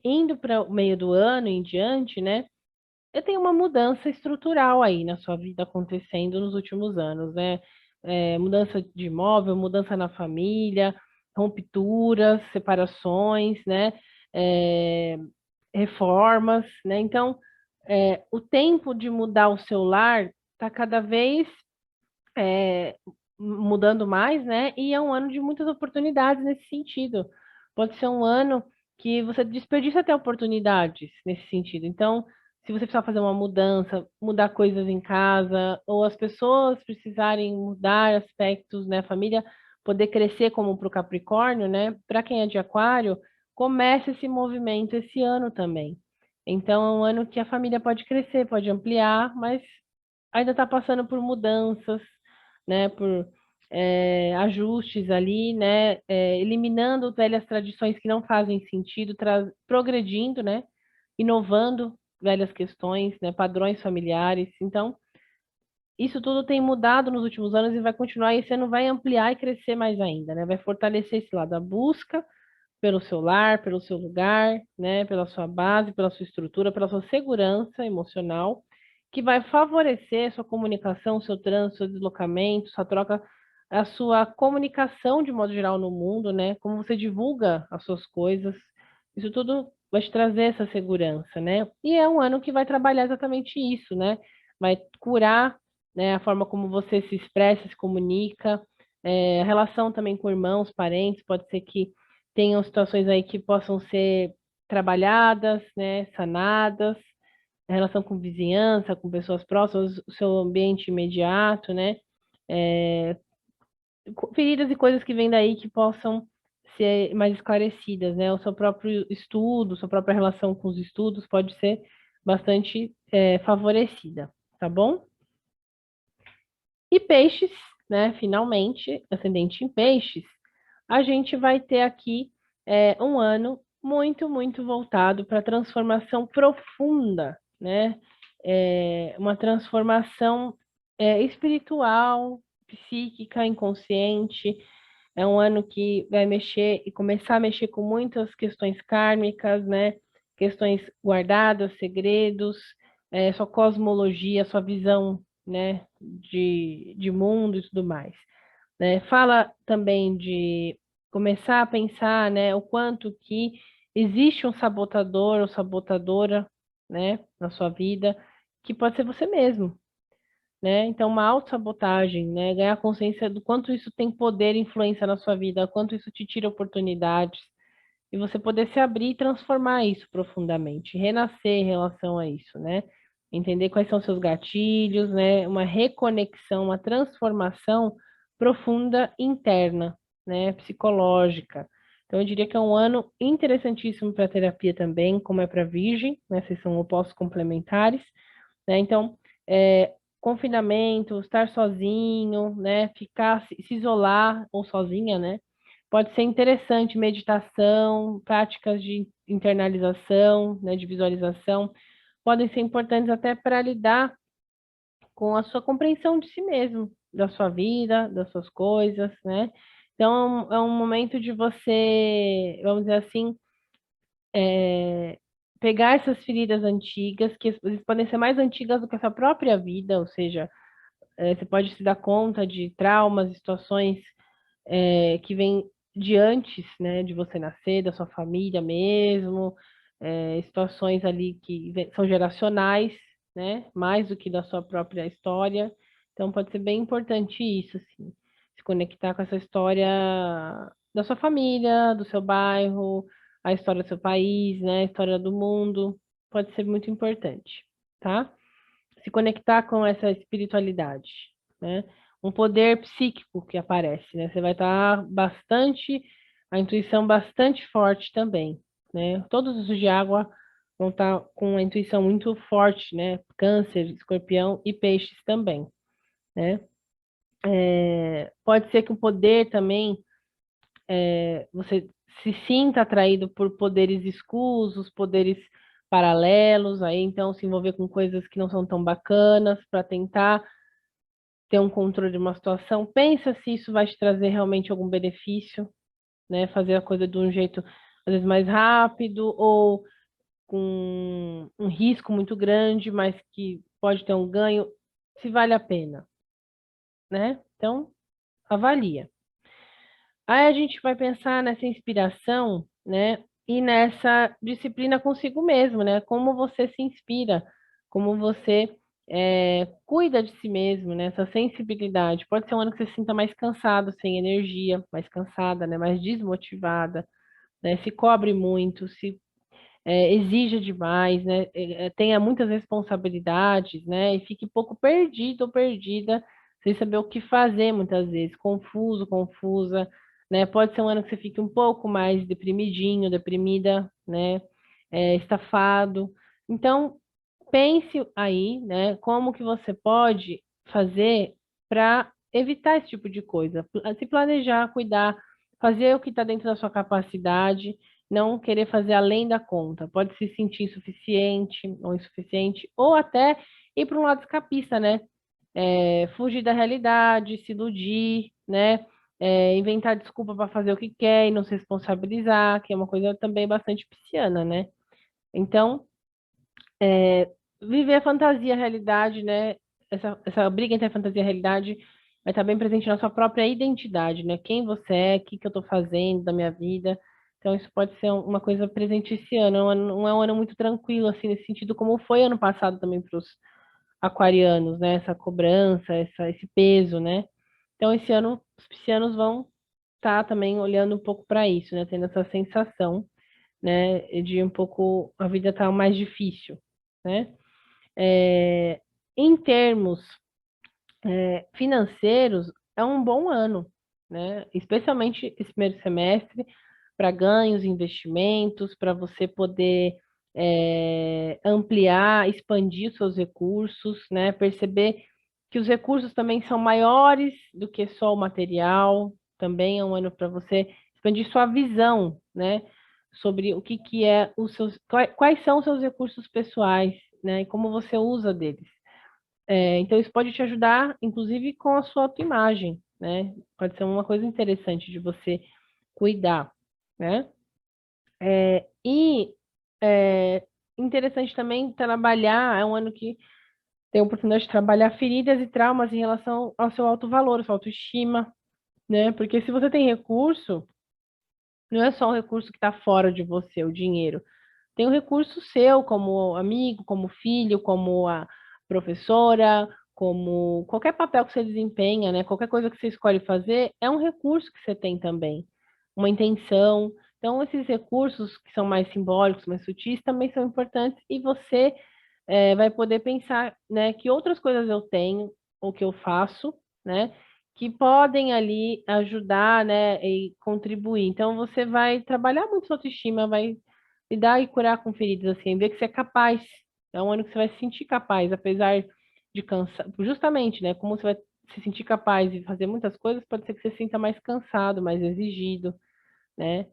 indo para o meio do ano em diante, né? Eu tenho uma mudança estrutural aí na sua vida acontecendo nos últimos anos, né? Mudança de imóvel, mudança na família, rupturas, separações, né? É, reformas, né? Então, o tempo de mudar o seu lar está cada vez é, mudando mais, né? E é um ano de muitas oportunidades nesse sentido. Pode ser um ano que você desperdiça até oportunidades nesse sentido. Então, se você precisar fazer uma mudança, mudar coisas em casa, ou as pessoas precisarem mudar aspectos, né, família, poder crescer como para o Capricórnio, né? Para quem é de Aquário, começa esse movimento esse ano também. Então, é um ano que a família pode crescer, pode ampliar, mas ainda está passando por mudanças, né? Por ajustes ali, né? Eliminando velhas tradições que não fazem sentido, progredindo, né? Inovando velhas questões, né? Padrões familiares. Então, isso tudo tem mudado nos últimos anos e vai continuar, e esse ano vai ampliar e crescer mais ainda, né? Vai fortalecer esse lado da busca pelo seu lar, pelo seu lugar, né? Pela sua base, pela sua estrutura, pela sua segurança emocional, que vai favorecer a sua comunicação, seu trânsito, seu deslocamento, sua troca, a sua comunicação de modo geral no mundo, né? Como você divulga as suas coisas. Isso tudo vai te trazer essa segurança, né? E é um ano que vai trabalhar exatamente isso, né? Vai curar, né, a forma como você se expressa, se comunica, a relação também com irmãos, parentes, pode ser que tenham situações aí que possam ser trabalhadas, né, sanadas, a relação com vizinhança, com pessoas próximas, o seu ambiente imediato, né, feridas e coisas que vêm daí que possam ser mais esclarecidas, né, o seu próprio estudo, sua própria relação com os estudos pode ser bastante favorecida, tá bom? E peixes, né? Finalmente, ascendente em peixes, a gente vai ter aqui um ano muito, muito voltado para transformação profunda, né? Uma transformação espiritual, psíquica, inconsciente. É um ano que vai mexer e começar a mexer com muitas questões kármicas, né? Questões guardadas, segredos, sua cosmologia, sua visão, né? De mundo e tudo mais, né? Fala também de começar a pensar, né? O quanto que existe um sabotador ou sabotadora, né? Na sua vida, que pode ser você mesmo, né? Então, uma autossabotagem, né? Ganhar consciência do quanto isso tem poder e influência na sua vida, quanto isso te tira oportunidades, e você poder se abrir e transformar isso profundamente, renascer em relação a isso, né? Entender quais são seus gatilhos, né? Uma reconexão, uma transformação profunda interna, né? Psicológica. Então, eu diria que é um ano interessantíssimo para terapia também, como é para Virgem, né? Vocês são opostos complementares, né? Então, confinamento, estar sozinho, né? Ficar, se isolar ou sozinha, né? Pode ser interessante, meditação, práticas de internalização, né? De visualização, podem ser importantes até para lidar com a sua compreensão de si mesmo, da sua vida, das suas coisas, né? Então, é um momento de você, vamos dizer assim, pegar essas feridas antigas, que às vezes podem ser mais antigas do que a sua própria vida, ou seja, você pode se dar conta de traumas, situações que vêm de antes, né, de você nascer, da sua família mesmo, situações ali que são geracionais, né, mais do que da sua própria história. Então pode ser bem importante isso, assim, se conectar com essa história da sua família, do seu bairro, a história do seu país, né, a história do mundo, pode ser muito importante, tá? Se conectar com essa espiritualidade, né? Um poder psíquico que aparece, né? Você vai estar bastante, a intuição bastante forte também, né? Todos os de água vão estar com a intuição muito forte, né? Câncer, escorpião e peixes também, né? Pode ser que o poder também, você se sinta atraído por poderes escusos, poderes paralelos, aí então se envolver com coisas que não são tão bacanas para tentar ter um controle de uma situação, pensa se isso vai te trazer realmente algum benefício, né? Fazer a coisa de um jeito, às vezes, mais rápido ou com um risco muito grande, mas que pode ter um ganho, se vale a pena, né? Então, avalia. Aí a gente vai pensar nessa inspiração, né? E nessa disciplina consigo mesmo, né? Como você se inspira, como você cuida de si mesmo, né? Essa sensibilidade. Pode ser um ano que você se sinta mais cansado, sem energia, mais cansada, né? Mais desmotivada, né? Se cobre muito, se exija demais, né? Tenha muitas responsabilidades, né? E fique pouco perdido ou perdida sem saber o que fazer muitas vezes, confuso, confusa, né? Pode ser um ano que você fique um pouco mais deprimidinho, deprimida, né? Estafado. Então, pense aí, né? Como que você pode fazer para evitar esse tipo de coisa. Se planejar, cuidar, fazer o que está dentro da sua capacidade, não querer fazer além da conta. Pode se sentir insuficiente ou insuficiente, ou até ir para um lado escapista, né? Fugir da realidade, se iludir, né? Inventar desculpa para fazer o que quer e não se responsabilizar, que é uma coisa também bastante pisciana, né? Então, viver a fantasia, a realidade, né? Essa briga entre a fantasia e a realidade vai estar bem presente na sua própria identidade, né? Quem você é, o que que eu estou fazendo da minha vida. Então, isso pode ser uma coisa presente esse ano. Não é um ano muito tranquilo, assim, nesse sentido, como foi ano passado também para os aquarianos, né? Essa cobrança, esse peso, né? Então, esse ano, os piscianos vão estar também olhando um pouco para isso, né? Tendo essa sensação, né? De um pouco a vida estar mais difícil, né? Em termos financeiros, é um bom ano, né? Especialmente esse primeiro semestre, para ganhos, investimentos, para você poder ampliar, expandir os seus recursos, né? Perceber que os recursos também são maiores do que só o material, também é um ano para você expandir sua visão, né? Sobre o que, que é os seus, quais são os seus recursos pessoais, né? E como você usa deles. Então, isso pode te ajudar, inclusive, com a sua autoimagem, né? Pode ser uma coisa interessante de você cuidar, né? E interessante também trabalhar, é um ano que tem a oportunidade de trabalhar feridas e traumas em relação ao seu alto valor, sua autoestima, né? Porque se você tem recurso, não é só um recurso que está fora de você, o dinheiro. Tem um recurso seu, como amigo, como filho, como a professora, como qualquer papel que você desempenha, né? Qualquer coisa que você escolhe fazer, é um recurso que você tem também, uma intenção. Então, esses recursos que são mais simbólicos, mais sutis, também são importantes e você vai poder pensar, né, que outras coisas eu tenho ou que eu faço, né, que podem ali ajudar, né, e contribuir. Então, você vai trabalhar muito sua autoestima, vai lidar e curar com feridas, assim, ver que você é capaz. É um ano que você vai se sentir capaz, apesar de cansar. Justamente, né, como você vai se sentir capaz de fazer muitas coisas, pode ser que você se sinta mais cansado, mais exigido, né?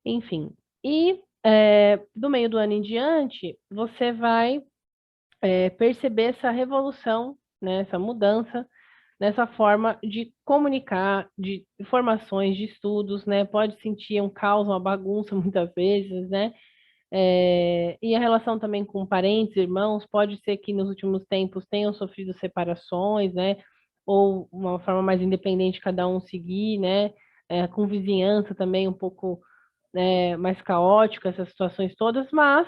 Enfim. E do meio do ano em diante, você vai perceber essa revolução, né, essa mudança nessa forma de comunicar, de informações, de estudos, né? Pode sentir um caos, uma bagunça muitas vezes, né? E a relação também com parentes, irmãos, pode ser que nos últimos tempos tenham sofrido separações, né? Ou uma forma mais independente cada um seguir, né? Com vizinhança também um pouco mais caótica, essas situações todas, mas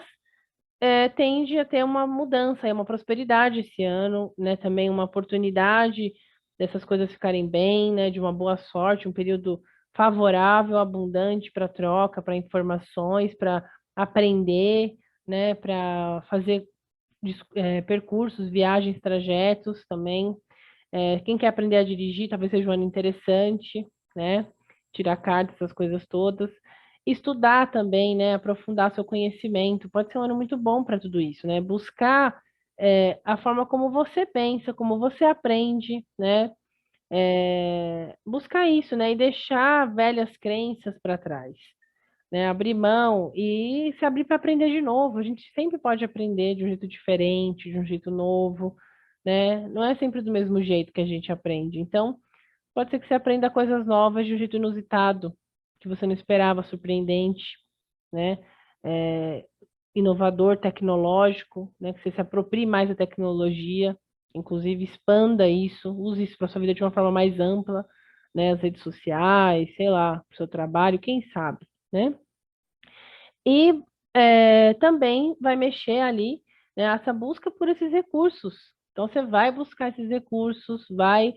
tende a ter uma mudança, uma prosperidade esse ano, né? Também uma oportunidade dessas coisas ficarem bem, né? De uma boa sorte, um período favorável, abundante para troca, para informações, para aprender, né? Para fazer percursos, viagens, trajetos também. Quem quer aprender a dirigir, talvez seja um ano interessante, né? Tirar carta, essas coisas todas. Estudar também, né? Aprofundar seu conhecimento. Pode ser um ano muito bom para tudo isso, né? Buscar a forma como você pensa, como você aprende, né? Buscar isso, né? E deixar velhas crenças para trás, né? Abrir mão e se abrir para aprender de novo. A gente sempre pode aprender de um jeito diferente, de um jeito novo, né? Não é sempre do mesmo jeito que a gente aprende. Então, pode ser que você aprenda coisas novas de um jeito inusitado, que você não esperava, surpreendente, né? É, inovador, tecnológico, né? Que você se aproprie mais da tecnologia, inclusive expanda isso, use isso para sua vida de uma forma mais ampla, né? As redes sociais, sei lá, para o seu trabalho, quem sabe, né? E também vai mexer ali, né, essa busca por esses recursos. Então, você vai buscar esses recursos, vai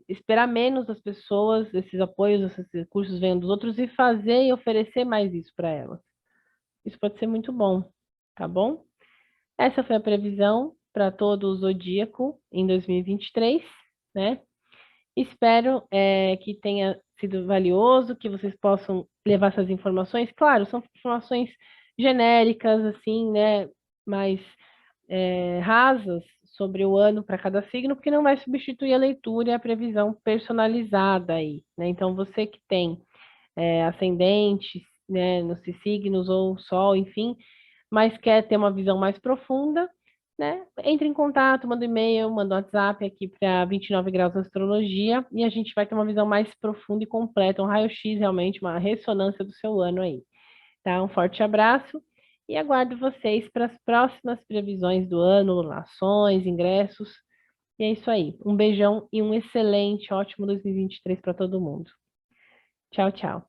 esperar menos das pessoas, esses apoios, esses recursos venham dos outros e fazer e oferecer mais isso para elas. Isso pode ser muito bom, tá bom? Essa foi a previsão para todo o zodíaco em 2023, né? Espero que tenha sido valioso, que vocês possam levar essas informações. Claro, são informações genéricas, assim, né? Mais rasas sobre o ano para cada signo, porque não vai substituir a leitura e a previsão personalizada aí, né? Então, você que tem ascendentes, né, nos signos ou sol, enfim, mas quer ter uma visão mais profunda, né? Entre em contato, manda um e-mail, manda um WhatsApp aqui para 29 graus da astrologia e a gente vai ter uma visão mais profunda e completa, um raio-x realmente, uma ressonância do seu ano aí. Tá? Um forte abraço e aguardo vocês para as próximas previsões do ano, ações, ingressos. E é isso aí. Um beijão e um excelente, ótimo 2023 para todo mundo. Tchau, tchau.